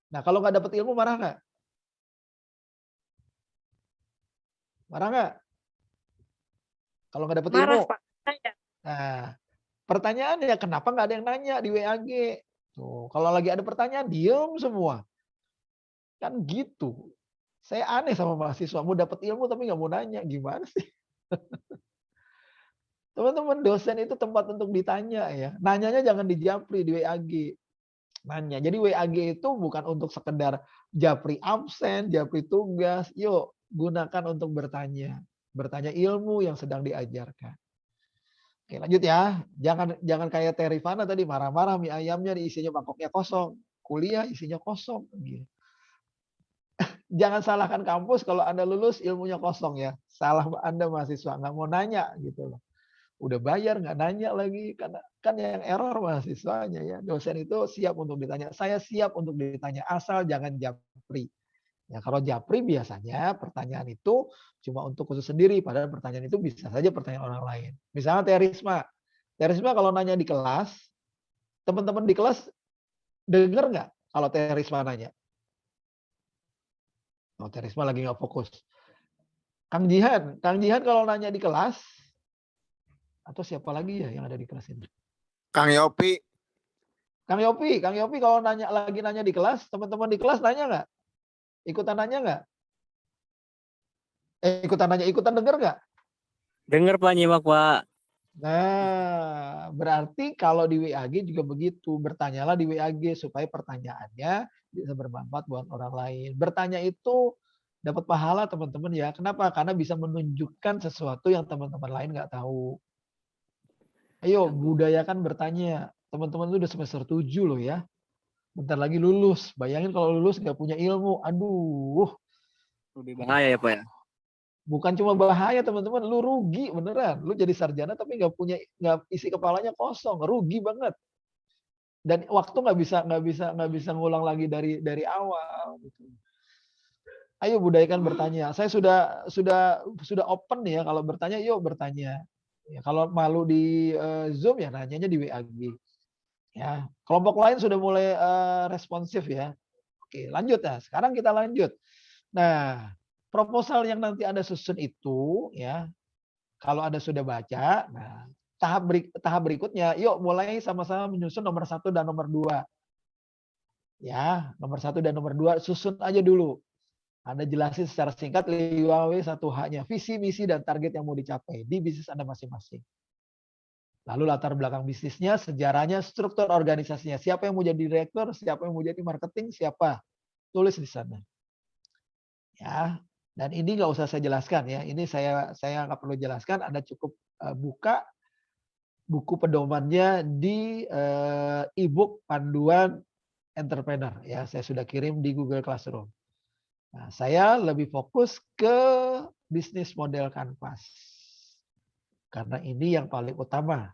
Nah, kalau nggak dapet ilmu marah nggak? Marah nggak? Kalau nggak dapet Marah, ilmu? Pak. Nah, pertanyaannya kenapa nggak ada yang nanya di WAG? Tuh, kalau lagi ada pertanyaan, diem semua. Kan gitu. Saya aneh sama mahasiswa, mau dapat ilmu tapi nggak mau nanya. Gimana sih? Teman-teman, dosen itu tempat untuk ditanya ya. Nanyanya jangan di Japri, di WAG. Nanya. Jadi WAG itu bukan untuk sekedar Japri absen, Japri tugas. Yuk, gunakan untuk bertanya. Bertanya ilmu yang sedang diajarkan. Oke, lanjut ya. Jangan kayak Teh Rifana tadi marah-marah mie ayamnya isinya mangkoknya kosong. Kuliah isinya kosong. Gitu. Jangan salahkan kampus kalau Anda lulus ilmunya kosong ya. Salah Anda mahasiswa, nggak mau nanya gitu loh. Udah bayar nggak nanya lagi, karena kan yang error mahasiswanya ya. Dosen itu siap untuk ditanya. Saya siap untuk ditanya, asal jangan Japri. Ya, kalau Japri biasanya pertanyaan itu cuma untuk khusus sendiri, padahal pertanyaan itu bisa saja pertanyaan orang lain. Misalnya Teh Risma kalau nanya di kelas, teman-teman di kelas denger nggak kalau Teh Risma nanya? Oh, Teh Risma lagi nggak fokus. Kang Jihan kalau nanya di kelas, atau siapa lagi ya yang ada di kelas ini? Kang Yopi. Kang Yopi kalau lagi nanya di kelas, teman-teman di kelas nanya nggak? Ikutan nanya nggak? Ikutan denger nggak? Dengar Pak, nyimak Pak. Nah, berarti kalau di WAG juga begitu. Bertanyalah di WAG supaya pertanyaannya bisa bermanfaat buat orang lain. Bertanya itu dapat pahala teman-teman ya. Kenapa? Karena bisa menunjukkan sesuatu yang teman-teman lain nggak tahu. Ayo, budayakan bertanya. Teman-teman itu udah semester 7 loh ya. Bentar lagi lulus. Bayangin kalau lulus nggak punya ilmu. Aduh. Lebih bahaya ya Pak ya. Bukan cuma bahaya teman-teman, lu rugi beneran. Lu jadi sarjana tapi nggak isi kepalanya kosong, rugi banget. Dan waktu nggak bisa ngulang lagi dari awal. Gitu. Ayo budayakan bertanya. Saya sudah open ya, kalau bertanya yuk bertanya. Ya, kalau malu di Zoom ya nanyanya di WAG. Ya, kelompok lain sudah mulai responsif ya. Oke, lanjut ya. Sekarang kita lanjut. Nah, proposal yang nanti Anda susun itu ya, kalau Anda sudah baca, nah tahap berikutnya, yuk mulai sama-sama menyusun nomor 1 dan nomor 2. Ya, nomor 1 dan nomor 2 susun aja dulu. Anda jelasin secara singkat 5W1H-nya, visi, misi, dan target yang mau dicapai di bisnis Anda masing-masing. Lalu latar belakang bisnisnya, sejarahnya, struktur organisasinya. Siapa yang mau jadi direktur, siapa yang mau jadi marketing, siapa. Tulis di sana. Ya, dan ini nggak usah saya jelaskan ya. Ini saya nggak perlu jelaskan. Anda cukup buka buku pedomannya di e-book panduan entrepreneur. Ya, saya sudah kirim di Google Classroom. Nah, saya lebih fokus ke bisnis model Canvas. Karena ini yang paling utama.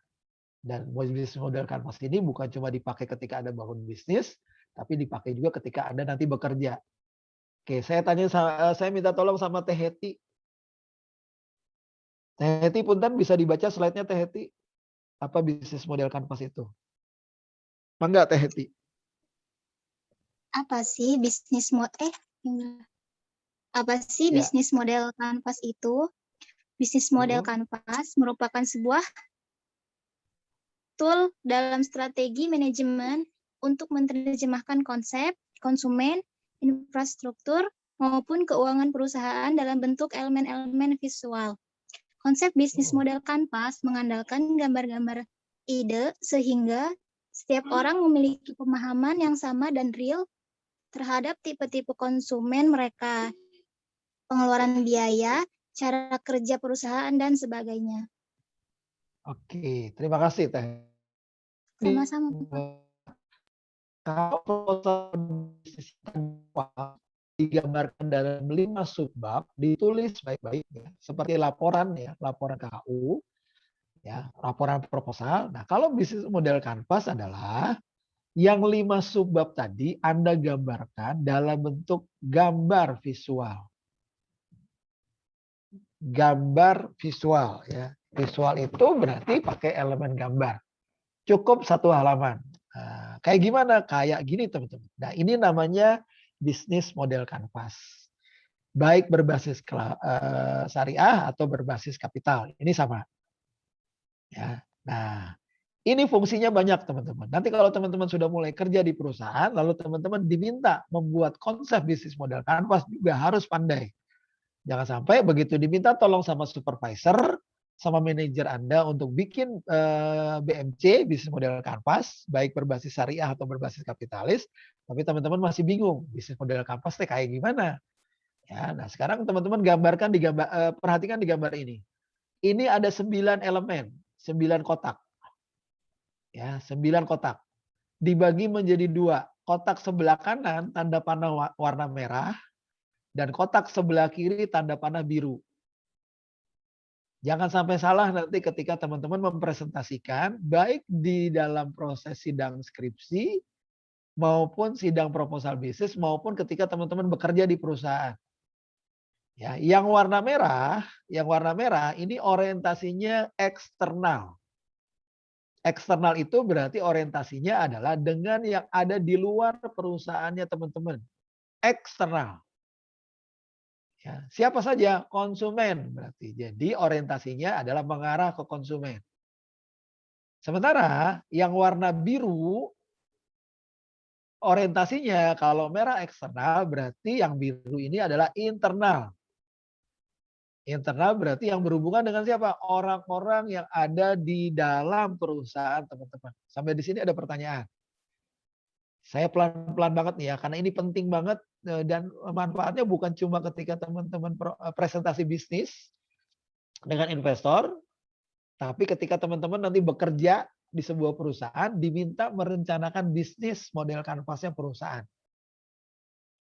Dan bisnis model Canvas ini bukan cuma dipakai ketika Anda bangun bisnis, tapi dipakai juga ketika Anda nanti bekerja. Oke, saya minta tolong sama Teh Heti. Teh Heti punten bisa dibaca slide-nya Teh Heti. Apa bisnis model Canvas itu? Mangga Teh Heti. Apa sih bisnis bisnis model Canvas itu? Bisnis model Canvas merupakan sebuah tool dalam strategi manajemen untuk menerjemahkan konsep, konsumen, infrastruktur, maupun keuangan perusahaan dalam bentuk elemen-elemen visual. Konsep bisnis model Canvas mengandalkan gambar-gambar ide sehingga setiap orang memiliki pemahaman yang sama dan real terhadap tipe-tipe konsumen mereka, pengeluaran biaya, cara kerja perusahaan, dan sebagainya. Oke, terima kasih Teh. Sama-sama. Kalau proposal bisnis digambarkan dalam 5 subbab, ditulis baik-baik ya, seperti laporan ya, laporan KU, ya, laporan proposal. Nah, kalau bisnis model Canvas adalah yang 5 subbab tadi Anda gambarkan dalam bentuk gambar visual. Gambar visual ya. Visual itu berarti pakai elemen gambar. Cukup 1 halaman. Nah, kayak gimana? Kayak gini teman-teman. Nah, ini namanya bisnis model Canvas. Baik berbasis syariah atau berbasis kapital. Ini sama. Ya. Nah, ini fungsinya banyak teman-teman. Nanti kalau teman-teman sudah mulai kerja di perusahaan, lalu teman-teman diminta membuat konsep bisnis model Canvas juga harus pandai. Jangan sampai begitu diminta tolong sama supervisor, sama manajer Anda untuk bikin BMC, bisnis model Canvas, baik berbasis syariah atau berbasis kapitalis, tapi teman-teman masih bingung, bisnis model Canvas kayak gimana? Ya, nah sekarang teman-teman perhatikan di gambar ini. Ini ada 9 elemen, 9 kotak. Ya, 9 kotak. Dibagi menjadi 2. Kotak sebelah kanan tanda panah warna merah, dan kotak sebelah kiri tanda panah biru. Jangan sampai salah nanti ketika teman-teman mempresentasikan, baik di dalam proses sidang skripsi, maupun sidang proposal bisnis, maupun ketika teman-teman bekerja di perusahaan. Ya, yang warna merah ini orientasinya eksternal. Eksternal itu berarti orientasinya adalah dengan yang ada di luar perusahaannya teman-teman. Eksternal. Ya, siapa saja? Konsumen berarti. Jadi orientasinya adalah mengarah ke konsumen. Sementara yang warna biru orientasinya kalau merah eksternal berarti yang biru ini adalah internal. Internal berarti yang berhubungan dengan siapa? Orang-orang yang ada di dalam perusahaan teman-teman. Sampai di sini ada pertanyaan. Saya pelan-pelan banget nih ya, karena ini penting banget dan manfaatnya bukan cuma ketika teman-teman presentasi bisnis dengan investor, tapi ketika teman-teman nanti bekerja di sebuah perusahaan, diminta merencanakan bisnis model kanvasnya perusahaan.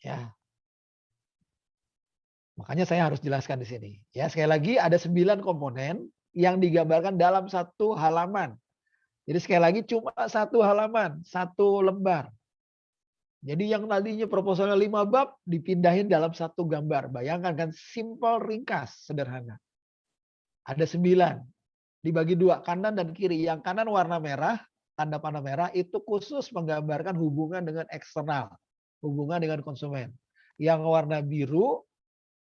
Ya. Makanya saya harus jelaskan di sini. Ya, sekali lagi ada 9 komponen yang digambarkan dalam satu halaman. Jadi sekali lagi cuma satu halaman, satu lembar. Jadi yang tadinya proposalnya 5 bab dipindahin dalam satu gambar. Bayangkan kan, simple, ringkas, sederhana. Ada 9. Dibagi 2, kanan dan kiri. Yang kanan warna merah, tanda panah merah, itu khusus menggambarkan hubungan dengan eksternal. Hubungan dengan konsumen. Yang warna biru,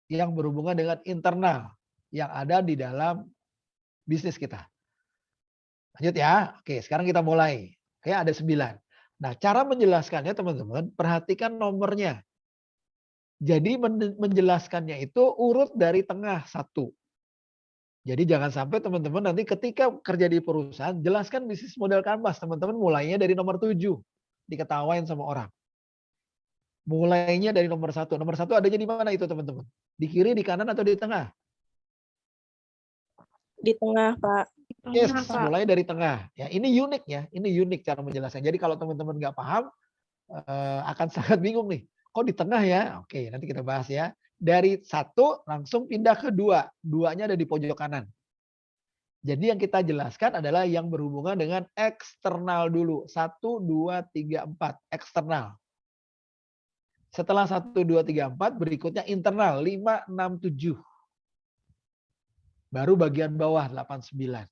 yang berhubungan dengan internal. Yang ada di dalam bisnis kita. Lanjut ya. Oke, sekarang kita mulai. Oke, ada 9. Nah, cara menjelaskannya teman-teman, perhatikan nomornya. Jadi menjelaskannya itu urut dari tengah 1. Jadi jangan sampai teman-teman nanti ketika kerja di perusahaan, jelaskan bisnis model kanvas. Teman-teman mulainya dari nomor 7. Diketawain sama orang. Mulainya dari nomor 1. Nomor 1 adanya di mana itu teman-teman? Di kiri, di kanan, atau di tengah? Di tengah, Pak. Yes, mulai dari tengah. Ya, ini unik ya. Ini unik cara menjelaskan. Jadi kalau teman-teman nggak paham, akan sangat bingung nih. Kok di tengah ya? Oke, nanti kita bahas ya. Dari 1 langsung pindah ke 2. 2-nya ada di pojok kanan. Jadi yang kita jelaskan adalah yang berhubungan dengan eksternal dulu. 1, 2, 3, 4. Eksternal. Setelah 1, 2, 3, 4, berikutnya internal. 5, 6, 7. Baru bagian bawah 8, 9.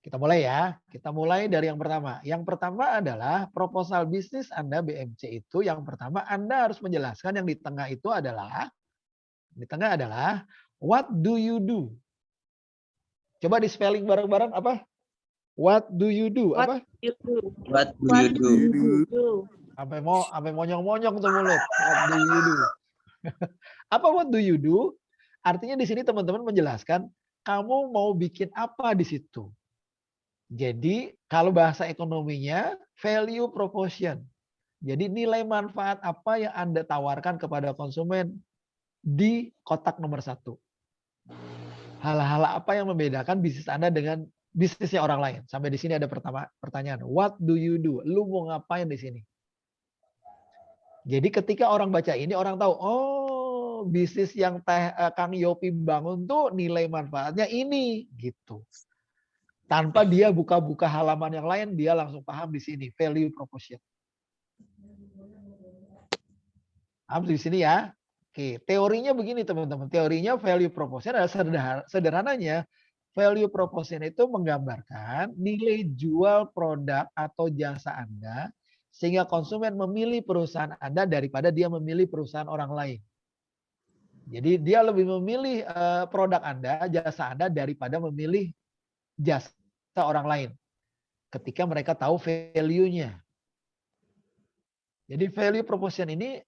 Kita mulai ya. Kita mulai dari yang pertama. Yang pertama adalah proposal bisnis Anda BMC itu. Yang pertama Anda harus menjelaskan yang di tengah itu adalah, what do you do? Coba di spelling bareng-bareng apa? What do you do? Apa? What do you do? Sampai monyong-monyong tuh mulut. What do you do? Apa what do you do? Artinya di sini teman-teman menjelaskan kamu mau bikin apa di situ. Jadi kalau bahasa ekonominya value proposition. Jadi nilai manfaat apa yang Anda tawarkan kepada konsumen di kotak nomor 1. Hal-hal apa yang membedakan bisnis Anda dengan bisnisnya orang lain. Sampai di sini ada pertanyaan. What do you do? Lu mau ngapain di sini? Jadi ketika orang baca ini, orang tahu, oh bisnis yang Kang Yopi bangun tuh nilai manfaatnya ini. Gitu. Tanpa dia buka-buka halaman yang lain, dia langsung paham di sini. Value proposition. Paham di sini ya? Oke, teorinya begini teman-teman. Teorinya value proposition adalah sederhananya. Value proposition itu menggambarkan nilai jual produk atau jasa Anda sehingga konsumen memilih perusahaan Anda daripada dia memilih perusahaan orang lain. Jadi dia lebih memilih produk Anda, jasa Anda daripada memilih jasa orang lain. Ketika mereka tahu value-nya. Jadi value proposition ini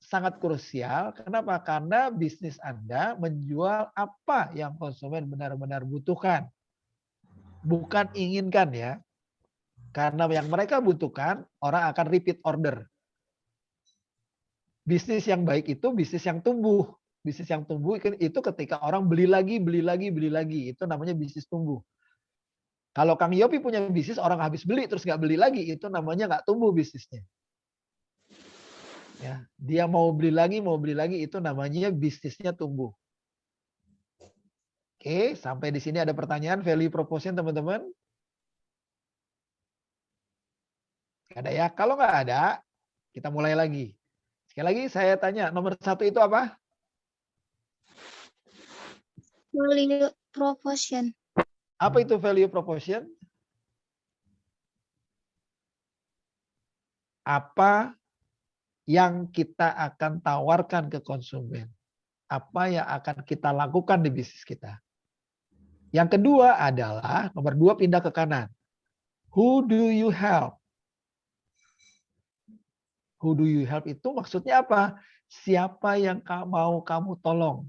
sangat krusial. Kenapa? Karena bisnis Anda menjual apa yang konsumen benar-benar butuhkan. Bukan inginkan ya. Karena yang mereka butuhkan, orang akan repeat order. Bisnis yang baik itu bisnis yang tumbuh. Bisnis yang tumbuh itu ketika orang beli lagi. Itu namanya bisnis tumbuh. Kalau Kang Yopi punya bisnis, orang habis beli terus nggak beli lagi, itu namanya nggak tumbuh bisnisnya. Ya, dia mau beli lagi, itu namanya bisnisnya tumbuh. Oke, sampai di sini ada pertanyaan value proposition teman-teman? Ada ya? Kalau nggak ada, kita mulai lagi. Sekali lagi saya tanya, nomor 1 itu apa? Value proposition. Apa itu value proposition? Apa yang kita akan tawarkan ke konsumen? Apa yang akan kita lakukan di bisnis kita? Yang kedua adalah, nomor 2 pindah ke kanan. Who do you help? Who do you help itu maksudnya apa? Siapa yang mau kamu tolong?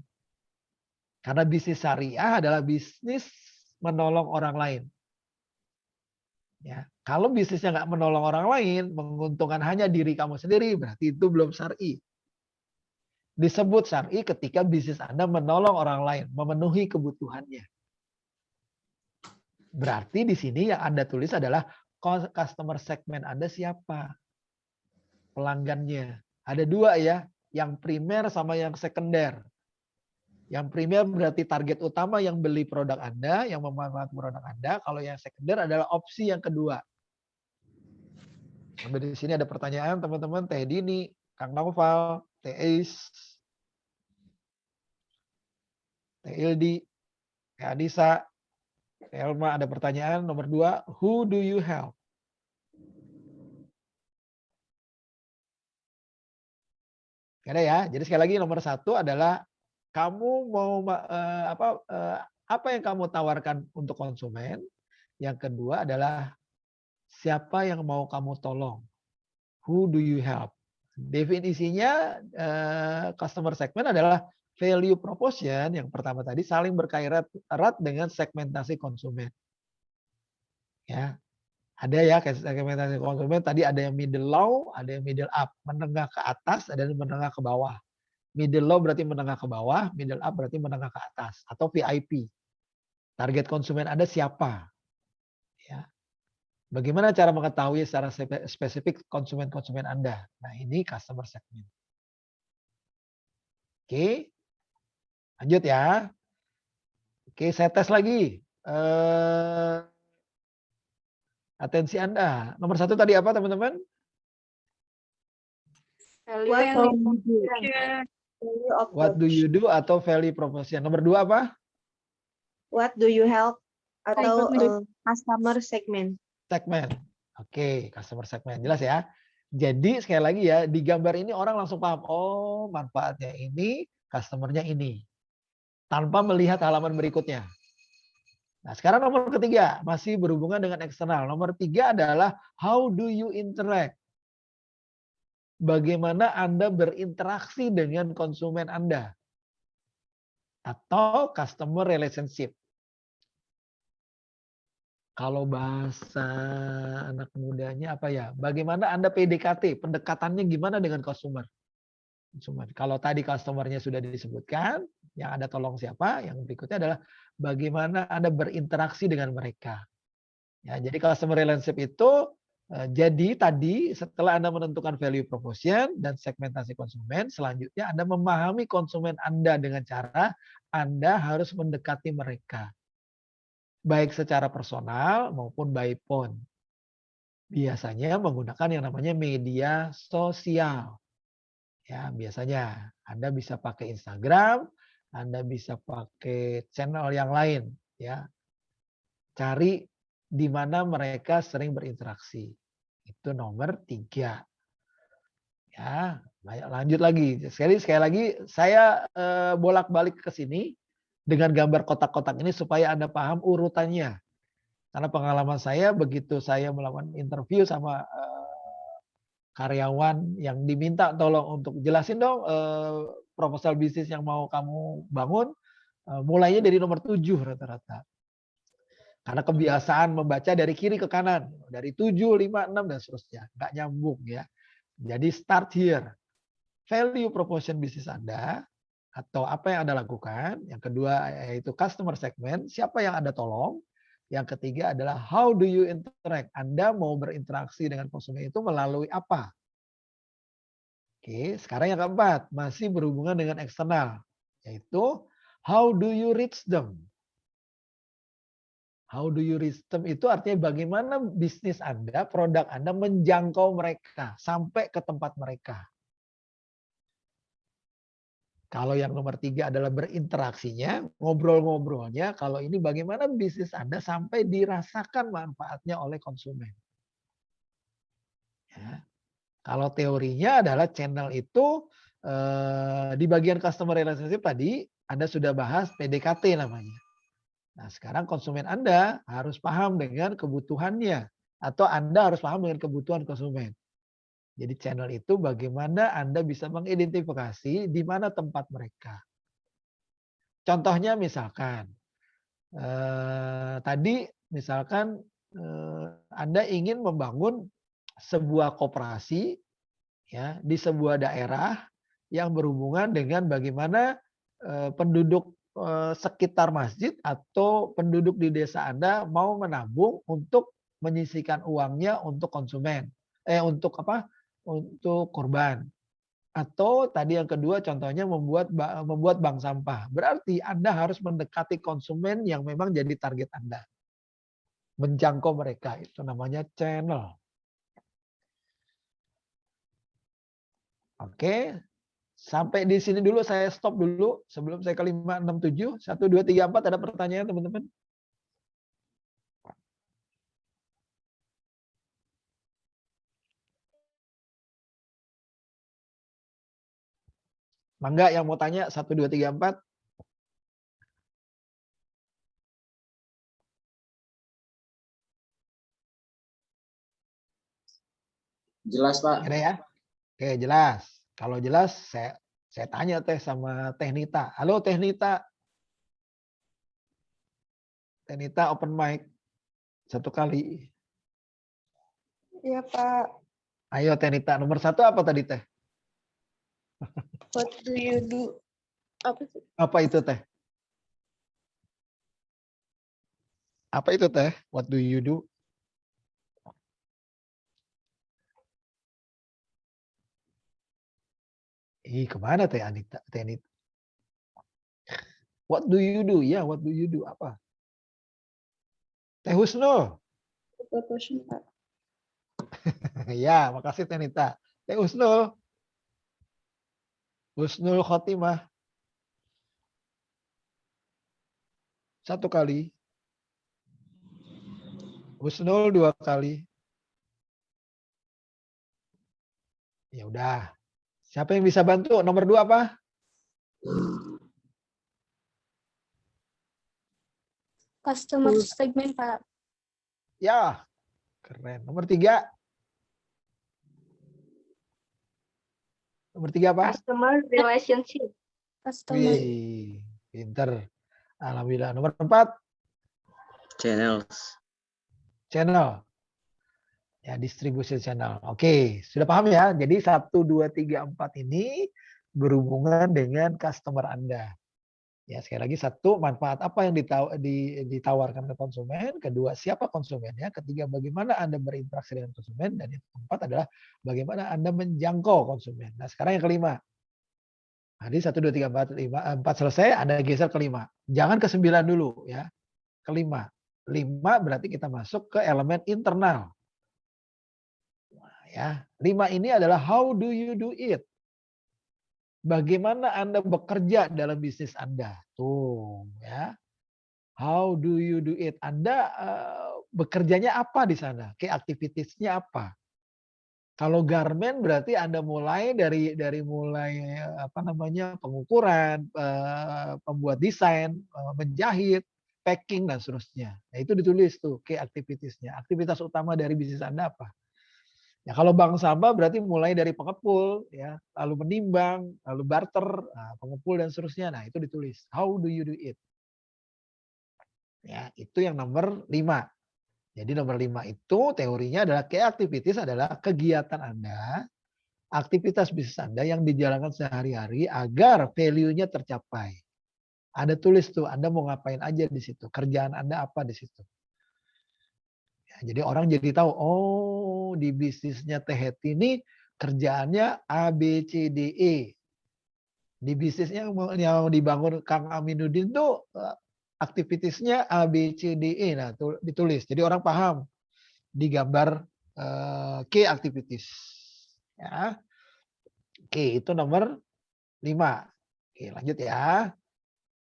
Karena bisnis syariah adalah bisnis menolong orang lain. Ya, kalau bisnisnya nggak menolong orang lain, menguntungkan hanya diri kamu sendiri, berarti itu belum syar'i. Disebut syar'i ketika bisnis Anda menolong orang lain, memenuhi kebutuhannya. Berarti di sini yang Anda tulis adalah customer segment Anda siapa? Pelanggannya. Ada 2 ya. yang primer sama yang sekunder. Yang primer berarti target utama yang beli produk Anda, yang memanfaatkan produk Anda. Kalau yang sekunder adalah opsi yang kedua. Sampai di sini ada pertanyaan teman-teman, Teh Dini, Kang Naufal, Teh Ais, Teh Ildi, Teh Anissa, Teh Elma, ada pertanyaan nomor 2, who do you help? Ada ya. Jadi sekali lagi nomor 1 adalah kamu mau apa yang kamu tawarkan untuk konsumen. Yang kedua adalah siapa yang mau kamu tolong. Who do you help? Definisinya customer segment adalah value proposition yang pertama tadi saling berkaitan erat dengan segmentasi konsumen. Ya. Ada ya segmentasi konsumen tadi ada yang middle low, ada yang middle up, menengah ke atas, ada yang menengah ke bawah. Middle low berarti menengah ke bawah, middle up berarti menengah ke atas atau VIP. Target konsumen Anda siapa? Ya. Bagaimana cara mengetahui secara spesifik konsumen-konsumen Anda? Nah, ini customer segment. Oke. Lanjut ya. Oke, saya tes lagi. Atensi Anda. Nomor 1 tadi apa, teman-teman? What do you do atau value proposition. Nomor 2 apa? What do you help atau customer segment. Segmen. Oke, customer segment. Jelas ya. Jadi sekali lagi ya, di gambar ini orang langsung paham, oh manfaatnya ini, customernya ini. Tanpa melihat halaman berikutnya. Nah sekarang nomor ketiga, masih berhubungan dengan eksternal. Nomor 3 adalah how do you interact? Bagaimana Anda berinteraksi dengan konsumen Anda? Atau customer relationship. Kalau bahasa anak mudanya apa ya? Bagaimana Anda PDKT? Pendekatannya gimana dengan consumer? Kalau tadi customernya sudah disebutkan, yang Anda tolong siapa? Yang berikutnya adalah bagaimana Anda berinteraksi dengan mereka. Ya, jadi customer relationship itu jadi tadi setelah Anda menentukan value proposition dan segmentasi konsumen, selanjutnya Anda memahami konsumen Anda dengan cara Anda harus mendekati mereka. Baik secara personal maupun by phone. Biasanya menggunakan yang namanya media sosial. Ya, biasanya Anda bisa pakai Instagram, Anda bisa pakai channel yang lain, ya. Cari di mana mereka sering berinteraksi. Itu nomor 3. Ya, lanjut lagi. Sekali lagi saya bolak-balik ke sini dengan gambar kotak-kotak ini supaya Anda paham urutannya. Karena pengalaman saya begitu saya melakukan interview sama karyawan yang diminta tolong untuk jelasin dong proposal bisnis yang mau kamu bangun, mulainya dari nomor 7 rata-rata. Karena kebiasaan membaca dari kiri ke kanan, dari 7, 5, 6 dan seterusnya, nggak nyambung ya. Jadi start here. Value proposition bisnis Anda atau apa yang Anda lakukan. Yang kedua yaitu customer segment, siapa yang Anda tolong. Yang ketiga adalah how do you interact? Anda mau berinteraksi dengan konsumen itu melalui apa? Oke, sekarang yang keempat, masih berhubungan dengan eksternal. Yaitu how do you reach them? How do you reach them itu artinya bagaimana bisnis Anda, produk Anda menjangkau mereka sampai ke tempat mereka. Kalau yang nomor 3 adalah berinteraksinya, ngobrol-ngobrolnya. Kalau ini bagaimana bisnis Anda sampai dirasakan manfaatnya oleh konsumen. Ya. Kalau teorinya adalah channel itu di bagian customer relationship tadi Anda sudah bahas PDKT namanya. Nah sekarang konsumen Anda harus paham dengan kebutuhannya. Atau Anda harus paham dengan kebutuhan konsumen. Jadi channel itu bagaimana Anda bisa mengidentifikasi di mana tempat mereka. Contohnya misalkan, tadi misalkan Anda ingin membangun sebuah koperasi ya di sebuah daerah yang berhubungan dengan bagaimana penduduk sekitar masjid atau penduduk di desa Anda mau menabung untuk menyisihkan uangnya untuk konsumen, untuk apa? Untuk kurban Atau tadi yang kedua contohnya membuat bank sampah. Berarti Anda harus mendekati konsumen yang memang jadi target Anda. Menjangkau mereka, itu namanya channel. Oke, sampai di sini dulu, saya stop dulu sebelum saya ke 5, 6, 7. 1, 2, 3, 4 ada pertanyaan teman-teman? Mangga yang mau tanya 1, 2, 3, 4. Jelas, Pak. Ada ya? Oke, jelas. Kalau jelas saya tanya sama Teh Nita. Halo Teh Nita. Teh Nita open mic 1 kali. Iya, Pak. Ayo Teh Nita, nomor 1 apa tadi Teh? What do you do? Apa sih? Apa itu Teh? Apa itu Teh? What do you do? Kemana Teh Anita? Teh Nita? What do you do? Ya, what do you do? Apa? Teh Husnul. Proportion, Pak. Ya, makasih Teh Nita. Teh Husnul. Husnul Khotimah. 1 kali. Husnul 2 kali. Ya udah. Siapa yang bisa bantu? Nomor 2 apa? Customer segment, Pak. Ya, keren. Nomor 3. Nomor 3 apa? Customer relationship. Customer. Wih, pinter. Alhamdulillah. Nomor 4. Channel. Ya, distribusi channel. Oke, sudah paham ya? Jadi 1, 2, 3, 4 ini berhubungan dengan customer Anda. Ya, sekali lagi 1, manfaat apa yang ditawarkan ke konsumen. Kedua, siapa konsumennya. Ketiga, bagaimana Anda berinteraksi dengan konsumen. Dan yang keempat adalah bagaimana Anda menjangkau konsumen. Nah, sekarang yang kelima. Jadi 1, 2, 3, 4, 5, 4 selesai, Anda geser ke 5. Jangan ke 9 dulu ya. Ke 5. 5 berarti kita masuk ke elemen internal. Nah, ya. 5 ini adalah how do you do it? Bagaimana Anda bekerja dalam bisnis Anda? Tuh, ya. How do you do it? Anda bekerjanya apa di sana? Key activitiesnya apa? Kalau garment berarti Anda mulai dari mulai pengukuran, pembuat desain, menjahit, packing dan seterusnya. Nah, itu ditulis tuh key activitiesnya. Aktivitas utama dari bisnis Anda apa? Ya, kalau bank sampah berarti mulai dari pengepul, ya, lalu menimbang, lalu barter, pengepul dan seterusnya. Nah, itu ditulis. How do you do it? Ya, itu yang nomor 5. Jadi nomor 5 itu teorinya adalah key activities adalah kegiatan Anda, aktivitas bisnis Anda yang dijalankan sehari-hari agar value-nya tercapai. Anda tulis tuh, Anda mau ngapain aja di situ, kerjaan Anda apa di situ. Ya, jadi orang jadi tahu, oh di bisnisnya Teh Heti ini kerjaannya A, B, C, D, E. Di bisnisnya yang dibangun Kang Aminuddin tuh aktivitasnya A, B, C, D, E. Nah, ditulis. Jadi orang paham di gambar key activities. Ya. Oke, itu nomor 5. Oke, lanjut ya.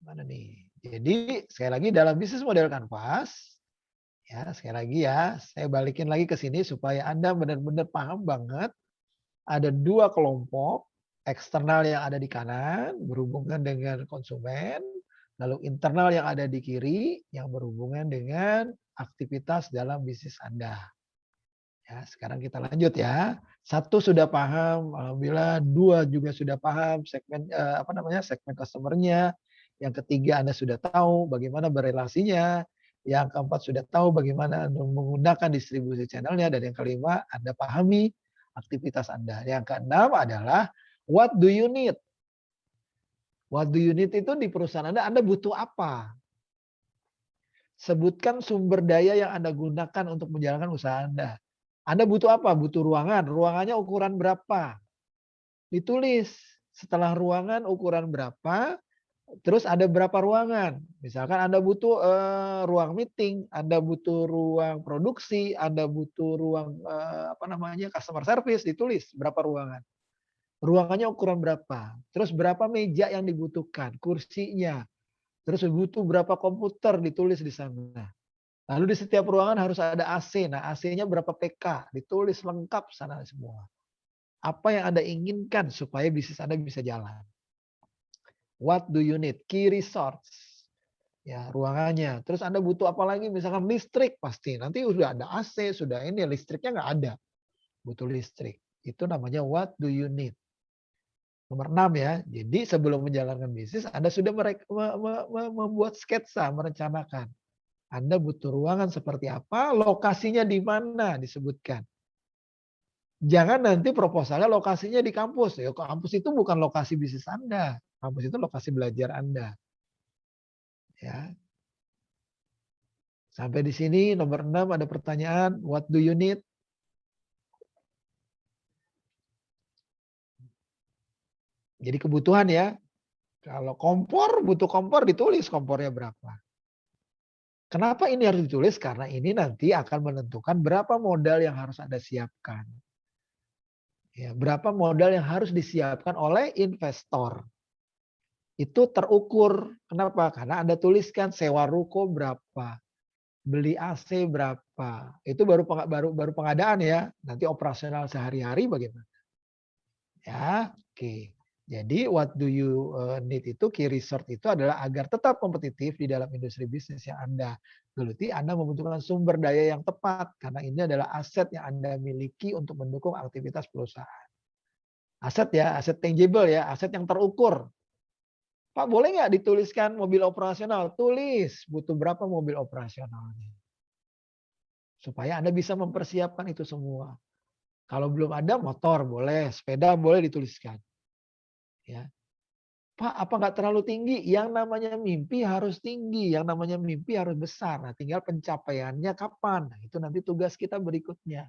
Mana nih? Jadi sekali lagi dalam bisnis model kanvas, ya sekali lagi ya, saya balikin lagi ke sini supaya Anda benar-benar paham banget. Ada 2 kelompok, eksternal yang ada di kanan berhubungan dengan konsumen, lalu internal yang ada di kiri yang berhubungan dengan aktivitas dalam bisnis Anda. Ya, sekarang kita lanjut ya. 1 sudah paham, alhamdulillah. 2 juga sudah paham segmen segmen customer-nya. Yang ketiga Anda sudah tahu bagaimana berelasinya. Yang keempat sudah tahu bagaimana Anda menggunakan distribusi channel-nya, dan yang kelima Anda pahami aktivitas Anda. Yang keenam adalah what do you need? What do you need itu di perusahaan Anda butuh apa? Sebutkan sumber daya yang Anda gunakan untuk menjalankan usaha Anda. Anda butuh apa? Butuh ruangan. Ruangannya ukuran berapa? ditulis setelah ruangan ukuran berapa, terus ada berapa ruangan. Misalkan Anda butuh ruang meeting, Anda butuh ruang produksi, Anda butuh ruang customer service, ditulis berapa ruangan. Ruangannya ukuran berapa, terus berapa meja yang dibutuhkan, kursinya, terus butuh berapa komputer, ditulis di sana. Lalu di setiap ruangan harus ada AC. Nah, AC-nya berapa PK, ditulis lengkap sana semua. Apa yang Anda inginkan supaya bisnis Anda bisa jalan. What do you need? Key resource. Ya, ruangannya. Terus Anda butuh apa lagi? Misalkan listrik pasti. Nanti sudah ada AC, sudah ini, listriknya nggak ada. Butuh listrik. Itu namanya what do you need. Nomor 6 ya. Jadi sebelum menjalankan bisnis, Anda sudah membuat sketsa, merencanakan. Anda butuh ruangan seperti apa, lokasinya di mana disebutkan. Jangan nanti proposalnya lokasinya di kampus. Ya, kampus itu bukan lokasi bisnis Anda. Kampus itu lokasi belajar Anda. Ya. Sampai di sini nomor 6 ada pertanyaan, what do you need? Jadi kebutuhan ya. Kalau kompor, butuh kompor, ditulis kompornya berapa. Kenapa ini harus ditulis? Karena ini nanti akan menentukan berapa modal yang harus Anda siapkan. Ya, berapa modal yang harus disiapkan oleh investor. Itu terukur. Kenapa? Karena Anda tuliskan sewa ruko berapa, beli AC berapa. Itu baru pengadaan ya. Nanti operasional sehari-hari bagaimana? Ya, oke. Jadi what do you need itu, key result itu adalah agar tetap kompetitif di dalam industri bisnis yang Anda geluti, Anda membutuhkan sumber daya yang tepat. Karena ini adalah aset yang Anda miliki untuk mendukung aktivitas perusahaan. Aset ya, aset tangible ya, aset yang terukur. Pak, boleh nggak dituliskan mobil operasional? Tulis, butuh berapa mobil operasionalnya. Supaya Anda bisa mempersiapkan itu semua. Kalau belum ada motor boleh, sepeda boleh dituliskan. Ya. Pak, apa nggak terlalu tinggi? Yang namanya mimpi harus tinggi, yang namanya mimpi harus besar. Nah, tinggal pencapaiannya kapan? Nah, itu nanti tugas kita berikutnya.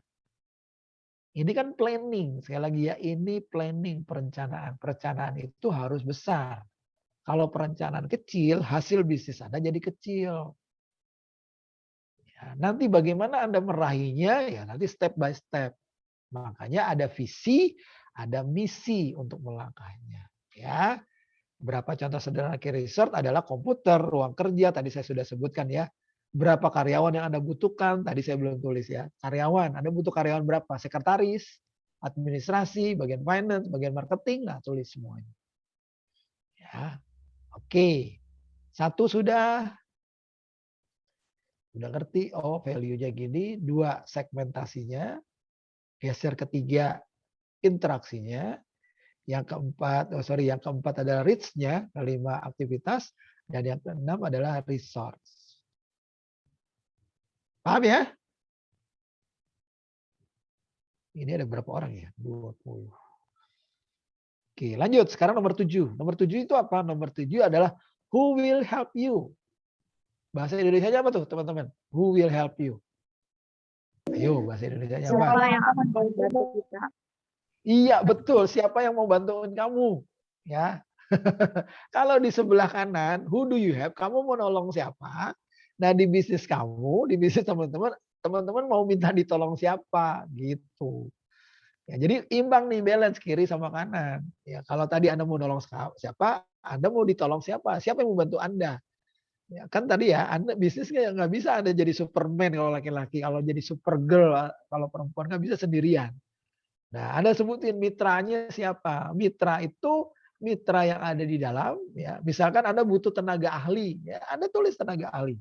Ini kan planning, sekali lagi ya, ini planning, perencanaan. Perencanaan itu harus besar. Kalau perencanaan kecil, hasil bisnis Anda jadi kecil. Ya, nanti bagaimana Anda meraihnya? Ya nanti step by step. Makanya ada visi, ada misi untuk melangkahnya. Ya, berapa contoh sederhana key result adalah komputer, ruang kerja, tadi saya sudah sebutkan ya. Berapa karyawan yang Anda butuhkan, tadi saya belum tulis ya. Karyawan, Anda butuh karyawan berapa? Sekretaris, administrasi, bagian finance, bagian marketing, nah tulis semuanya. Ya, oke. 1 sudah. Udah ngerti, oh value-nya gini. 2 segmentasinya. Geser ke 3 interaksinya. Yang keempat adalah reach-nya, 5 aktivitas, dan yang ke-6 adalah resource. Paham ya? Ini ada berapa orang ya? 20. Oke, lanjut. Sekarang nomor 7. Nomor 7 itu apa? Nomor 7 adalah who will help you. Bahasa Indonesianya apa tuh, teman-teman? Who will help you? Ayo, bahasa Indonesianya apa? Siapa yang akan membantu kita? Iya, betul. Siapa yang mau bantuin kamu? Ya. Kalau di sebelah kanan, who do you have? Kamu mau nolong siapa? Nah, di bisnis kamu, di bisnis teman-teman, teman-teman mau minta ditolong siapa? Gitu. Ya, jadi imbang nih, balance kiri sama kanan. Ya, kalau tadi Anda mau nolong siapa, Anda mau ditolong siapa? Siapa yang mau bantu Anda? Ya, kan tadi ya, Anda bisnis nggak bisa Anda jadi Superman kalau laki-laki, kalau jadi Supergirl kalau perempuan nggak bisa sendirian. Nah, Anda sebutin mitranya siapa? Mitra itu mitra yang ada di dalam. Ya, misalkan Anda butuh tenaga ahli, ya Anda tulis tenaga ahli.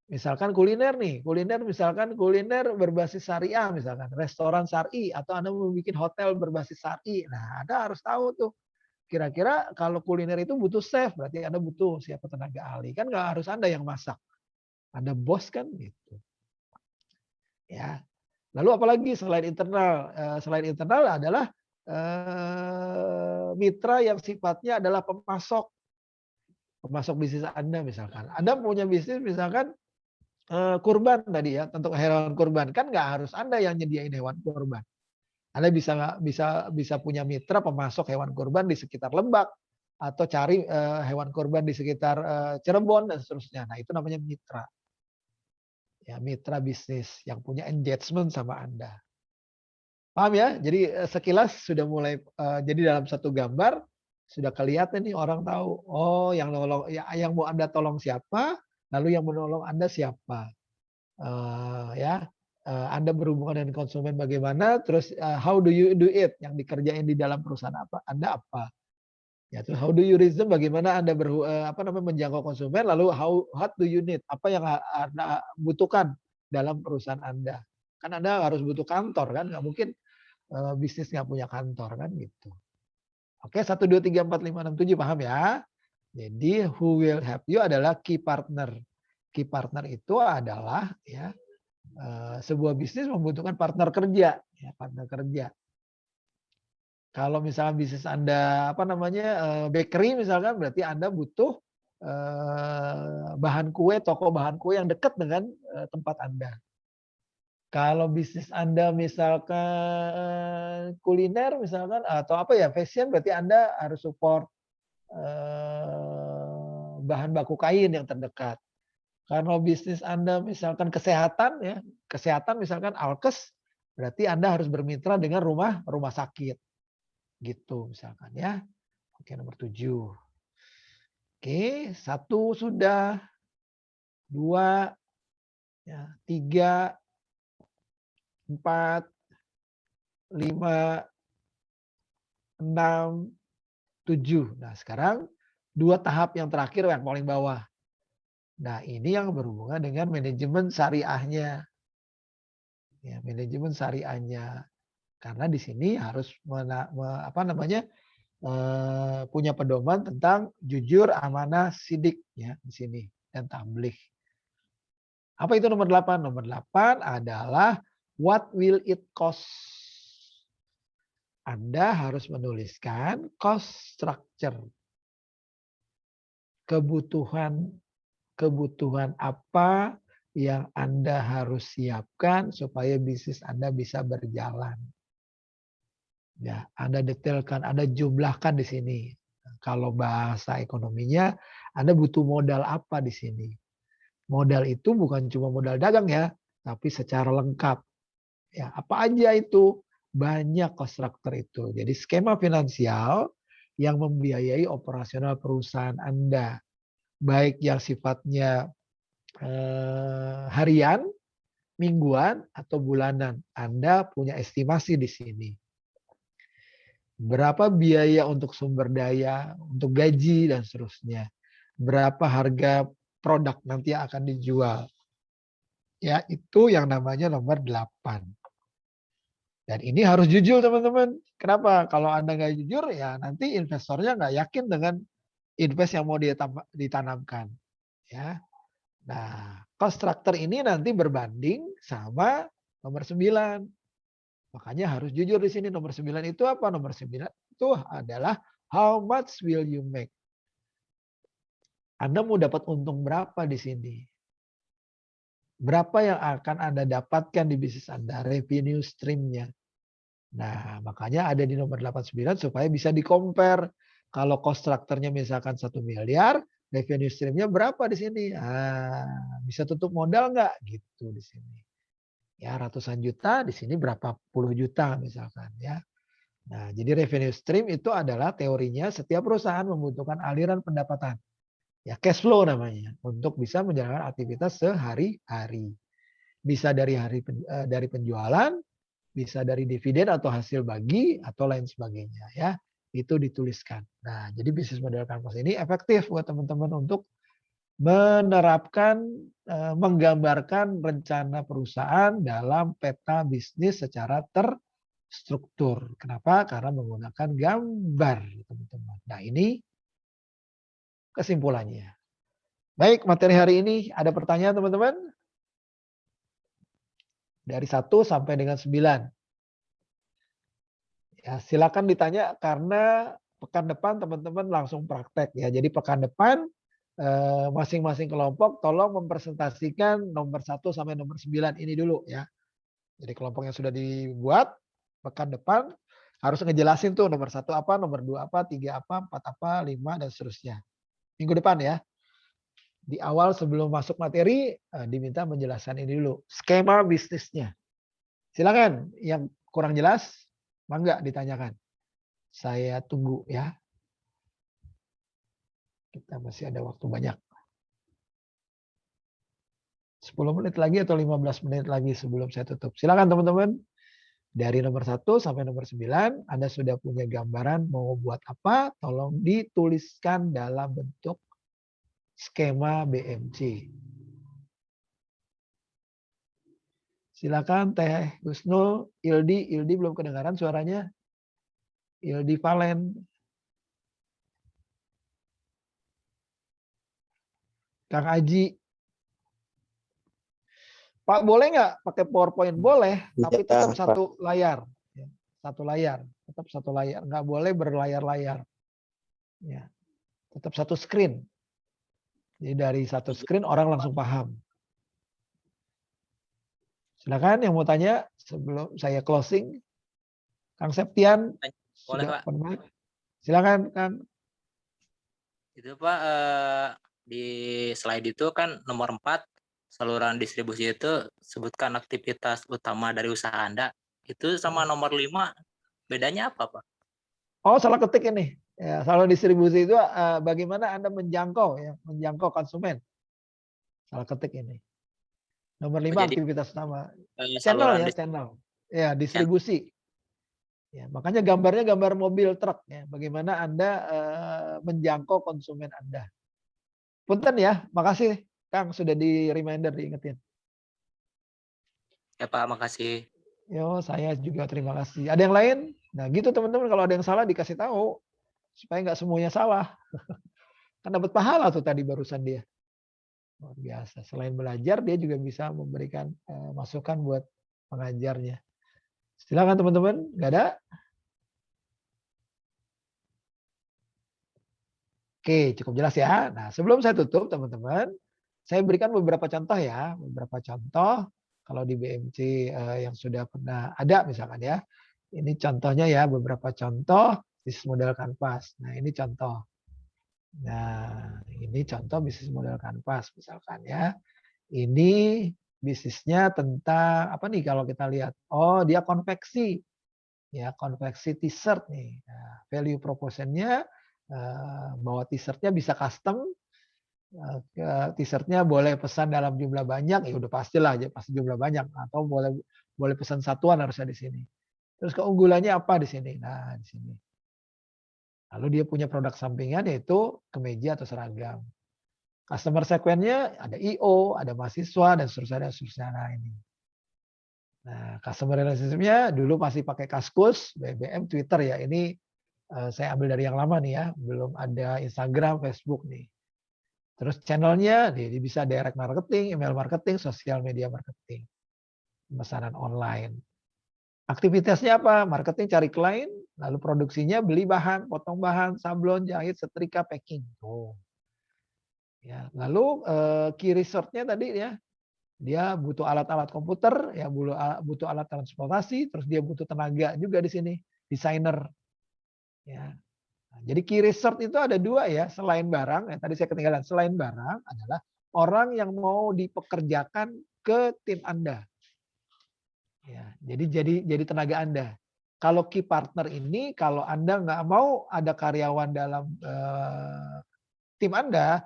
Misalkan kuliner nih, misalkan kuliner berbasis syariah, misalkan restoran syar'i, atau Anda mau bikin hotel berbasis syar'i. Nah, Anda harus tahu tuh. Kira-kira kalau kuliner itu butuh chef, berarti Anda butuh siapa tenaga ahli. Kan nggak harus Anda yang masak. Anda bos kan gitu. Ya. Lalu apalagi selain internal? Selain internal adalah mitra yang sifatnya adalah pemasok. Pemasok bisnis Anda misalkan. Anda punya bisnis misalkan kurban tadi ya, untuk hewan kurban. Kan nggak harus Anda yang nyediain hewan kurban. Anda bisa punya mitra pemasok hewan kurban di sekitar Lebak atau cari hewan kurban di sekitar Cirebon dan seterusnya. Nah, itu namanya mitra. Ya, mitra bisnis yang punya engagement sama Anda. Paham ya? Jadi sekilas sudah mulai jadi dalam satu gambar sudah kelihatan nih orang tahu, oh yang yang mau Anda tolong siapa, lalu yang menolong Anda siapa. Anda berhubungan dengan konsumen bagaimana, terus how do you do it, yang dikerjain di dalam perusahaan Anda apa. Ya, terus how do you reach them, bagaimana Anda menjangkau konsumen, lalu what do you need, apa yang Anda butuhkan dalam perusahaan Anda. Kan Anda harus butuh kantor kan, nggak mungkin bisnis nggak punya kantor kan gitu. Oke, 1, 2, 3, 4, 5, 6, 7 paham ya? Jadi who will help you adalah key partner. Key partner itu adalah ya sebuah bisnis membutuhkan partner kerja, ya, partner kerja. Kalau misalnya bisnis Anda bakery misalkan, berarti Anda butuh bahan kue, toko bahan kue yang dekat dengan tempat Anda. Kalau bisnis Anda misalkan kuliner misalkan atau fashion, berarti Anda harus support bahan baku kain yang terdekat. Kalau bisnis Anda misalkan kesehatan ya, kesehatan misalkan alkes, berarti Anda harus bermitra dengan rumah sakit. Gitu misalkan ya. Oke, nomor 7. Oke, 1 sudah. 2 ya, 3 4, 5, 6, 7. Nah, sekarang 2 tahap yang terakhir yang paling bawah. Nah, ini yang berhubungan dengan manajemen syariahnya. Ya, manajemen syariahnya. Karena di sini harus punya pedoman tentang jujur, amanah, sidik ya di sini dan tabligh. Apa itu nomor 8? Nomor 8 adalah what will it cost? Anda harus menuliskan cost structure. Kebutuhan apa yang Anda harus siapkan supaya bisnis Anda bisa berjalan. Ya, Anda detailkan, Anda jumlahkan di sini. Kalau bahasa ekonominya, Anda butuh modal apa di sini? Modal itu bukan cuma modal dagang ya, tapi secara lengkap. Ya, apa aja itu? Banyak cost structure itu. Jadi skema finansial yang membiayai operasional perusahaan Anda. Baik yang sifatnya harian, mingguan, atau bulanan. Anda punya estimasi di sini. Berapa biaya untuk sumber daya, untuk gaji, dan seterusnya. Berapa harga produk nanti yang akan dijual. Ya, itu yang namanya nomor 8. Dan ini harus jujur teman-teman. Kenapa? Kalau Anda nggak jujur ya nanti investornya nggak yakin dengan invest yang mau ditanamkan. Ya. Nah, cost structure ini nanti berbanding sama nomor 9. Makanya harus jujur di sini. Nomor 9 itu apa? Nomor 9 itu adalah how much will you make? Anda mau dapat untung berapa di sini? Berapa yang akan Anda dapatkan di bisnis Anda? Revenue stream-nya. Nah, makanya ada di nomor 89 supaya bisa di-compare. Kalau cost structure-nya misalkan 1 miliar, revenue stream-nya berapa di sini? Bisa tutup modal nggak? Gitu di sini. Ya, ratusan juta, di sini berapa puluh juta misalkan ya. Nah, jadi revenue stream itu adalah teorinya setiap perusahaan membutuhkan aliran pendapatan. Ya, cash flow namanya untuk bisa menjalankan aktivitas sehari-hari. Bisa dari penjualan, bisa dari dividen atau hasil bagi atau lain sebagainya ya. Itu dituliskan. Nah, jadi bisnis model canvas ini efektif buat teman-teman untuk menerapkan, menggambarkan rencana perusahaan dalam peta bisnis secara terstruktur. Kenapa? Karena menggunakan gambar, teman-teman. Nah, ini kesimpulannya. Baik, materi hari ini ada pertanyaan, teman-teman? Dari 1 sampai dengan 9. Ya, silakan ditanya karena pekan depan teman-teman langsung praktek ya. Jadi pekan depan masing-masing kelompok tolong mempresentasikan nomor 1 sampai nomor 9 ini dulu ya. Jadi kelompok yang sudah dibuat Pekan depan harus ngejelasin tuh nomor 1 apa, nomor 2 apa, 3 apa, 4 apa, 5 dan seterusnya. Minggu depan ya. Di awal sebelum masuk materi diminta menjelaskan ini dulu, skema bisnisnya. Silakan yang kurang jelas, mangga ditanyakan. Saya tunggu ya. Kita masih ada waktu banyak. 10 menit lagi atau 15 menit lagi sebelum saya tutup. Silakan teman-teman. Dari nomor 1 sampai nomor 9, Anda sudah punya gambaran mau buat apa, tolong dituliskan dalam bentuk skema BMC. Silakan Teh Husnul, Ildi belum kedengaran suaranya. Ildi Valen. Kang Aji. Pak boleh nggak pakai PowerPoint? Boleh, tapi tetap satu layar. Satu layar, tetap satu layar. Nggak boleh berlayar-layar. Ya, tetap satu screen. Jadi dari satu screen orang langsung paham. Silakan yang mau tanya sebelum saya closing. Kang Septian. Boleh, sudah Pak. penuh. Silakan Kang. Itu Pak, di slide itu kan nomor 4, saluran distribusi itu sebutkan aktivitas utama dari usaha Anda. Itu sama nomor 5, bedanya apa Pak? Oh, salah ketik ini. Ya, saluran distribusi itu bagaimana Anda menjangkau ya, menjangkau konsumen. Salah ketik ini. Nomor 5 Jadi aktivitas utama. Channel saluran ya, channel. Ya, distribusi. Ya, makanya gambarnya gambar mobil truk ya. Bagaimana Anda menjangkau konsumen Anda. Punten ya, makasih Kang sudah di reminder diingetin. Ya Pak, makasih. Yo, saya juga terima kasih. Ada yang lain? Nah, gitu teman-teman, kalau ada yang salah dikasih tahu supaya nggak semuanya salah. Kan dapat pahala tuh tadi barusan dia. Luar biasa. Selain belajar, dia juga bisa memberikan masukan buat pengajarnya. Silakan teman-teman, nggak ada? Oke, cukup jelas ya. Nah, sebelum saya tutup teman-teman, saya berikan beberapa contoh ya. Beberapa contoh kalau di BMC yang sudah pernah ada misalkan ya. Ini contohnya ya, beberapa contoh bisnis model kanvas. Nah, ini contoh. Nah, ini contoh bisnis model kanvas misalkan ya. Ini bisnisnya tentang apa nih kalau kita lihat? Oh, dia konveksi. Ya, konveksi t-shirt nih. Nah, value proposition-nya bahwa t-shirtnya bisa custom. T-shirtnya boleh pesan dalam jumlah banyak, ya udah pastilah aja pasti jumlah banyak, atau boleh pesan satuan harusnya di sini. Terus keunggulannya apa di sini? Nah, di sini. Lalu dia punya produk sampingan yaitu kemeja atau seragam. Customer segmentnya ada IO, ada mahasiswa dan seterusnya. Nah, ini. Nah, customer relationship-nya dulu masih pakai Kaskus, BBM, Twitter ya. Ini saya ambil dari yang lama nih ya, belum ada Instagram, Facebook nih. Terus channelnya dia bisa direct marketing, email marketing, sosial media marketing, pemesanan online. Aktivitasnya apa? Marketing cari klien, lalu produksinya beli bahan, potong bahan, sablon, jahit, setrika, packing. Oh. Ya, lalu key resort-nya tadi ya, dia butuh alat-alat komputer, ya butuh alat transportasi, terus dia butuh tenaga juga di sini, desainer. Ya. Nah, jadi key resort itu ada 2 ya, selain barang, tadi saya ketinggalan, selain barang adalah orang yang mau dipekerjakan ke tim Anda. Ya, jadi tenaga Anda. Kalau key partner ini, kalau Anda nggak mau ada karyawan dalam tim Anda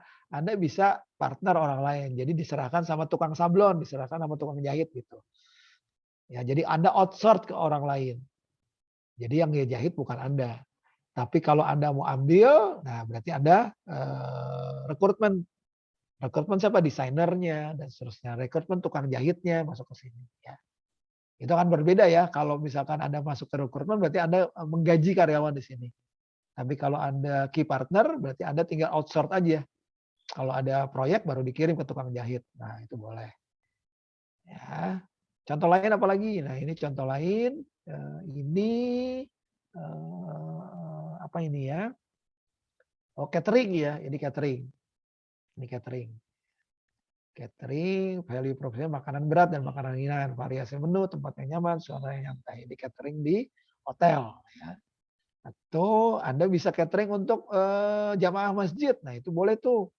bisa partner orang lain. Jadi diserahkan sama tukang sablon, diserahkan sama tukang jahit gitu. Ya, jadi Anda outsource ke orang lain. Jadi yang dia jahit bukan Anda. Tapi kalau Anda mau ambil, nah berarti Anda rekrutmen. Rekrutmen siapa? Desainernya dan seterusnya. Rekrutmen tukang jahitnya masuk ke sini. Ya. Itu kan berbeda ya. Kalau misalkan Anda masuk ke rekrutmen, berarti Anda menggaji karyawan di sini. Tapi kalau Anda key partner, berarti Anda tinggal outsource aja. Kalau ada proyek baru dikirim ke tukang jahit. Nah itu boleh. Ya. Contoh lain apa lagi? Nah ini contoh lain. Ini apa ini ya? Oh catering ya, ini catering. Ini catering. Catering, value proposition makanan berat dan makanan ringan, variasi menu, tempat yang nyaman, suasana yang nyantai. Di catering di hotel. Ya. Atau Anda bisa catering untuk jamaah masjid. Nah itu boleh tuh.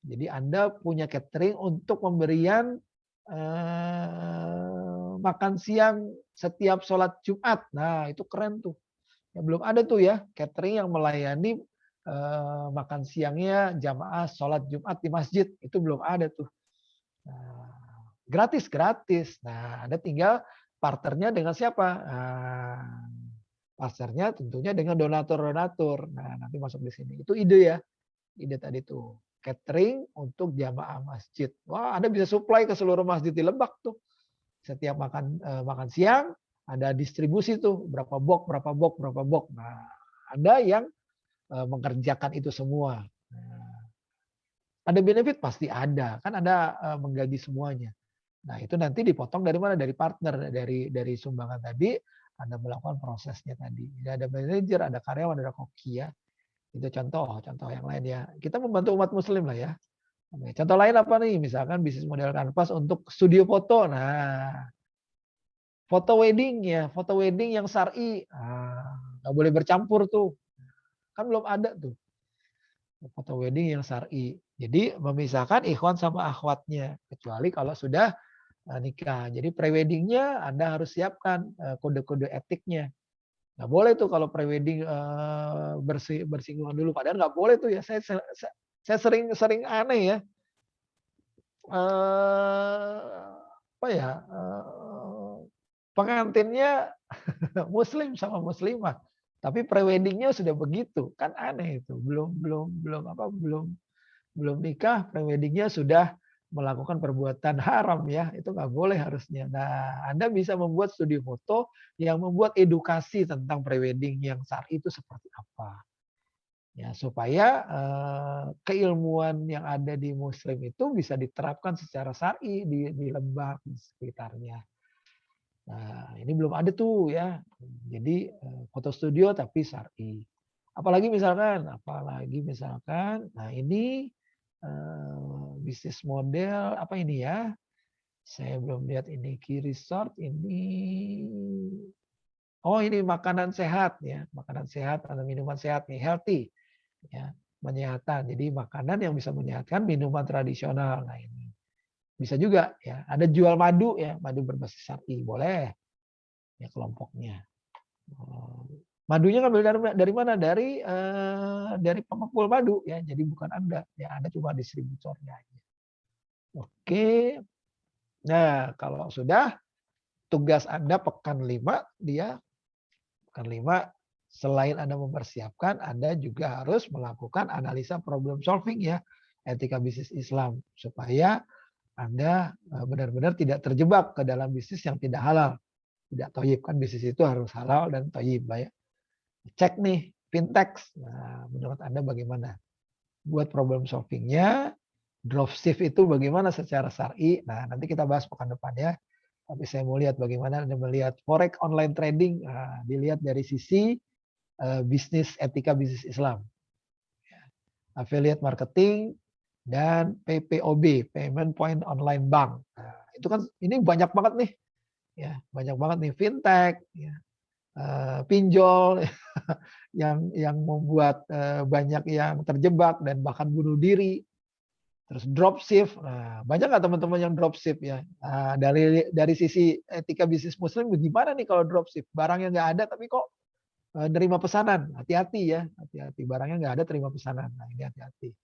Jadi Anda punya catering untuk pemberian makan siang setiap sholat Jumat. Nah itu keren tuh. Ya, belum ada tuh ya catering yang melayani makan siangnya jamaah sholat Jumat di masjid. Itu belum ada tuh. Nah, gratis. Nah Anda tinggal partnernya dengan siapa? Nah, partnernya tentunya dengan donatur. Nah nanti masuk di sini. Itu ide ya. Ide tadi tuh. Catering untuk jamaah masjid. Wah, Anda bisa supply ke seluruh masjid di Lebak tuh. Setiap makan siang ada distribusi tuh berapa box. Nah, Anda yang mengerjakan itu semua. Nah, ada benefit pasti ada, kan Anda menggaji semuanya. Nah, itu nanti dipotong dari mana? Dari partner, dari sumbangan tadi Anda melakukan prosesnya tadi. Ada manajer, ada karyawan, ada koki ya. Itu contoh yang lain ya. Kita membantu umat muslim lah ya. Contoh lain apa nih? Misalkan bisnis model kanvas untuk studio foto. Nah, foto wedding ya, foto wedding yang syar'i. Nggak boleh bercampur tuh. Kan belum ada tuh. Foto wedding yang syar'i. Jadi memisahkan ikhwan sama akhwatnya. Kecuali kalau sudah nikah. Jadi pre-weddingnya Anda harus siapkan kode-kode etiknya. Nggak boleh tuh kalau pre-wedding bersinggungan dulu. Padahal nggak boleh tuh ya. Saya sering aneh ya. Apa ya? Pengantinnya muslim sama muslimah. Tapi pre-weddingnya sudah begitu. Kan aneh itu. Belum nikah, pre-weddingnya sudah melakukan perbuatan haram ya, itu nggak boleh harusnya. Nah, Anda bisa membuat studio foto yang membuat edukasi tentang prewedding yang syar'i itu seperti apa, ya supaya keilmuan yang ada di Muslim itu bisa diterapkan secara syar'i di Lebak di sekitarnya. Nah, ini belum ada tuh ya. Jadi foto studio tapi syar'i. Apalagi misalkan, nah ini bisnis model apa ini ya? Saya belum lihat ini Key Resort ini. Oh ini makanan sehat ya, makanan sehat atau minuman sehat nih, healthy ya, menyehatkan. Jadi makanan yang bisa menyehatkan, minuman tradisional. Nah ini bisa juga ya. Ada jual madu ya, madu berbasis syar'i boleh ya kelompoknya. Madunya ngambil dari mana? Dari pengepul madu ya. Jadi bukan Anda, ya Anda cuma distributornya aja. Oke. Nah, kalau sudah tugas Anda pekan 5 selain Anda mempersiapkan, Anda juga harus melakukan analisa problem solving ya, etika bisnis Islam supaya Anda benar-benar tidak terjebak ke dalam bisnis yang tidak halal. Tidak thayyib, kan bisnis itu harus halal dan thayyib ya. Cek nih fintech. Nah, menurut Anda bagaimana? Buat problem solvingnya, dropship itu bagaimana secara syar'i? Nah, nanti kita bahas pekan depan ya. Tapi saya mau lihat bagaimana Anda melihat forex online trading. Nah, dilihat dari sisi bisnis etika bisnis Islam. Affiliate marketing dan PPOB, payment point online bank. Nah, itu kan ini banyak banget nih. Ya, banyak banget nih fintech ya. Pinjol yang membuat banyak yang terjebak dan bahkan bunuh diri. Terus dropship, nah, banyak nggak teman-teman yang dropship ya? Nah, dari sisi etika bisnis Muslim, gimana nih kalau dropship? Barangnya nggak ada tapi kok nerima pesanan, hati-hati ya, hati-hati. Barangnya nggak ada terima pesanan, nah ini hati-hati.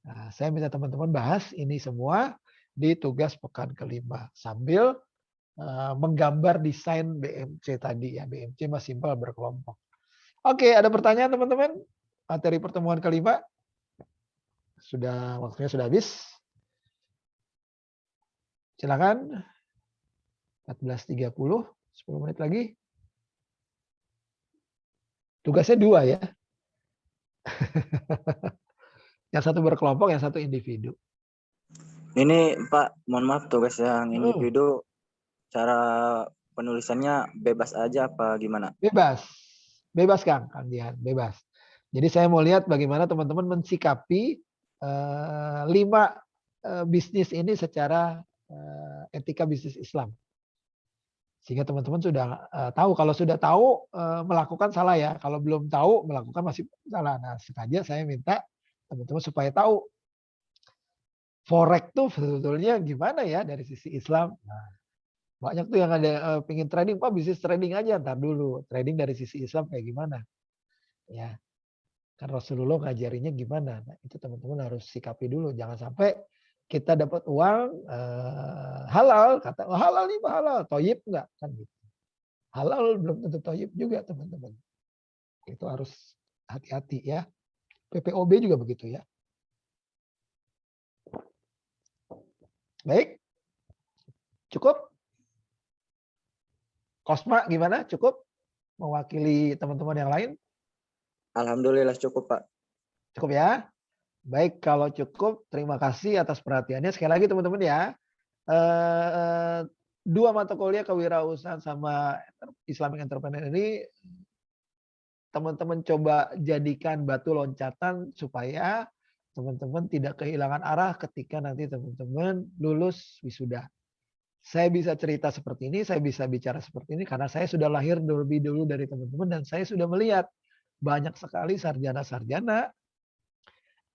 Nah, saya minta teman-teman bahas ini semua di tugas pekan kelima sambil menggambar desain BMC tadi ya, BMC mas simpel berkelompok. Oke, ada pertanyaan teman-teman? Materi pertemuan kelima waktunya sudah habis. Silakan. 14.30, 10 menit lagi. Tugasnya 2 ya. Yang satu berkelompok, yang satu individu. Ini Pak, mohon maaf tugas yang individu. Cara penulisannya bebas aja apa gimana? Bebas Kang Dian, bebas. Jadi saya mau lihat bagaimana teman-teman mensikapi 5 bisnis ini secara etika bisnis Islam. Sehingga teman-teman sudah tahu, kalau sudah tahu melakukan salah ya, kalau belum tahu melakukan masih salah. Nah, sengaja saya minta teman-teman supaya tahu forex tuh sebetulnya gimana ya dari sisi Islam. Nah, banyak tuh yang ada pengen trading, Pak bisnis trading aja, ntar dulu trading dari sisi Islam kayak gimana ya. Kan Rasulullah ngajarinya gimana. Nah, itu teman-teman harus sikapi dulu. Jangan sampai kita dapat uang halal, kata oh, halal nih Pak, halal, toyib enggak kan gitu. Halal belum tentu toyib juga teman-teman. Itu harus hati-hati ya. PPOB juga begitu ya. Baik. Cukup? Kosma gimana? Cukup? Mewakili teman-teman yang lain? Alhamdulillah cukup, Pak. Cukup ya? Baik, kalau cukup, terima kasih atas perhatiannya. Sekali lagi teman-teman ya, 2 mata kuliah kewirausahaan sama Islamic Entrepreneur ini, teman-teman coba jadikan batu loncatan supaya teman-teman tidak kehilangan arah ketika nanti teman-teman lulus wisuda. Saya bisa cerita seperti ini, saya bisa bicara seperti ini, karena saya sudah lahir lebih dulu dari teman-teman, dan saya sudah melihat banyak sekali sarjana-sarjana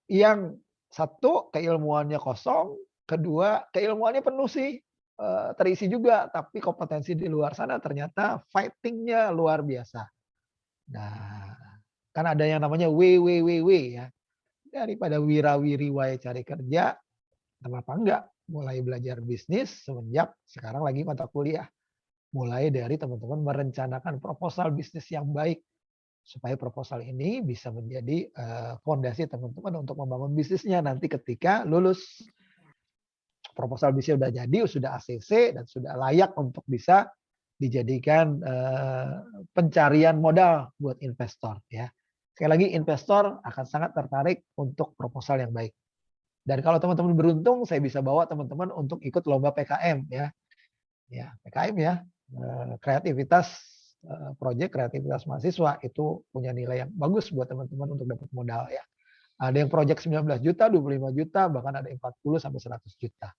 yang satu keilmuannya kosong, kedua keilmuannya penuh sih, terisi juga, tapi kompetensi di luar sana ternyata fightingnya luar biasa. Nah, kan ada yang namanya WWWW ya, daripada wira-wiri wae cari kerja, kenapa enggak mulai belajar bisnis semenjak sekarang lagi mata kuliah. Mulai dari teman-teman merencanakan proposal bisnis yang baik, supaya proposal ini bisa menjadi fondasi teman-teman untuk membangun bisnisnya nanti ketika lulus. Proposal bisnisnya sudah jadi, sudah ACC, dan sudah layak untuk bisa dijadikan pencarian modal buat investor ya. Sekali lagi, investor akan sangat tertarik untuk proposal yang baik. Dan kalau teman-teman beruntung, saya bisa bawa teman-teman untuk ikut lomba PKM ya. Ya, PKM ya, kreativitas proyek kreativitas mahasiswa itu punya nilai yang bagus buat teman-teman untuk dapat modal ya. Ada yang proyek 19 juta, 25 juta, bahkan ada 40 sampai 100 juta.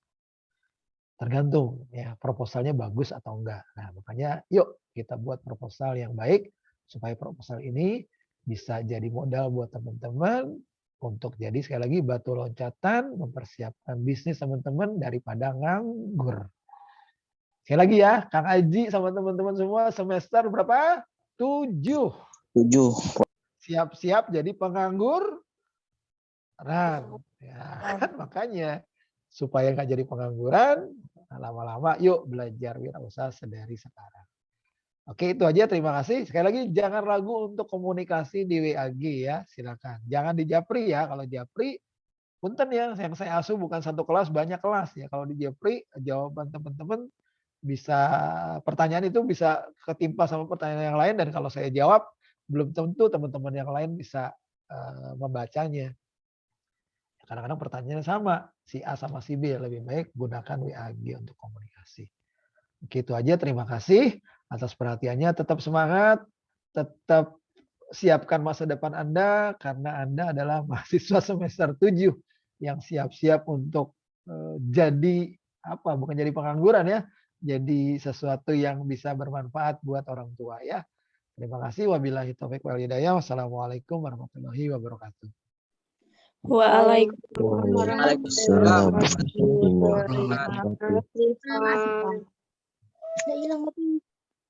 Tergantung ya proposalnya bagus atau enggak. Nah, makanya yuk kita buat proposal yang baik supaya proposal ini bisa jadi modal buat teman-teman untuk jadi sekali lagi batu loncatan mempersiapkan bisnis teman-teman daripada nganggur. Sekali lagi ya, Kang Aji sama teman-teman semua semester berapa? 7. Siap-siap jadi penganggur. Ya, kan makanya supaya nggak jadi pengangguran, lama-lama yuk belajar wirausaha sedari sekarang. Oke, itu aja. Terima kasih. Sekali lagi jangan ragu untuk komunikasi di WAG ya, silakan. Jangan di Japri ya. Kalau Japri, punten ya, yang saya asuh bukan satu kelas, banyak kelas ya. Kalau di Japri, jawaban teman-teman bisa, pertanyaan itu bisa ketimpa sama pertanyaan yang lain, dan kalau saya jawab belum tentu teman-teman yang lain bisa membacanya. Kadang-kadang pertanyaannya sama, si A sama si B, lebih baik gunakan WAG untuk komunikasi. Begitu aja, terima kasih atas perhatiannya, tetap semangat, tetap siapkan masa depan Anda, karena Anda adalah mahasiswa semester 7 yang siap-siap untuk jadi apa, bukan jadi pengangguran ya, jadi sesuatu yang bisa bermanfaat buat orang tua ya. Terima kasih. Wabillahi taufiq wal hidayah. Wassalamualaikum warahmatullahi wabarakatuh. Waalaikumsalam warahmatullahi wabarakatuh. Udah hilang tapi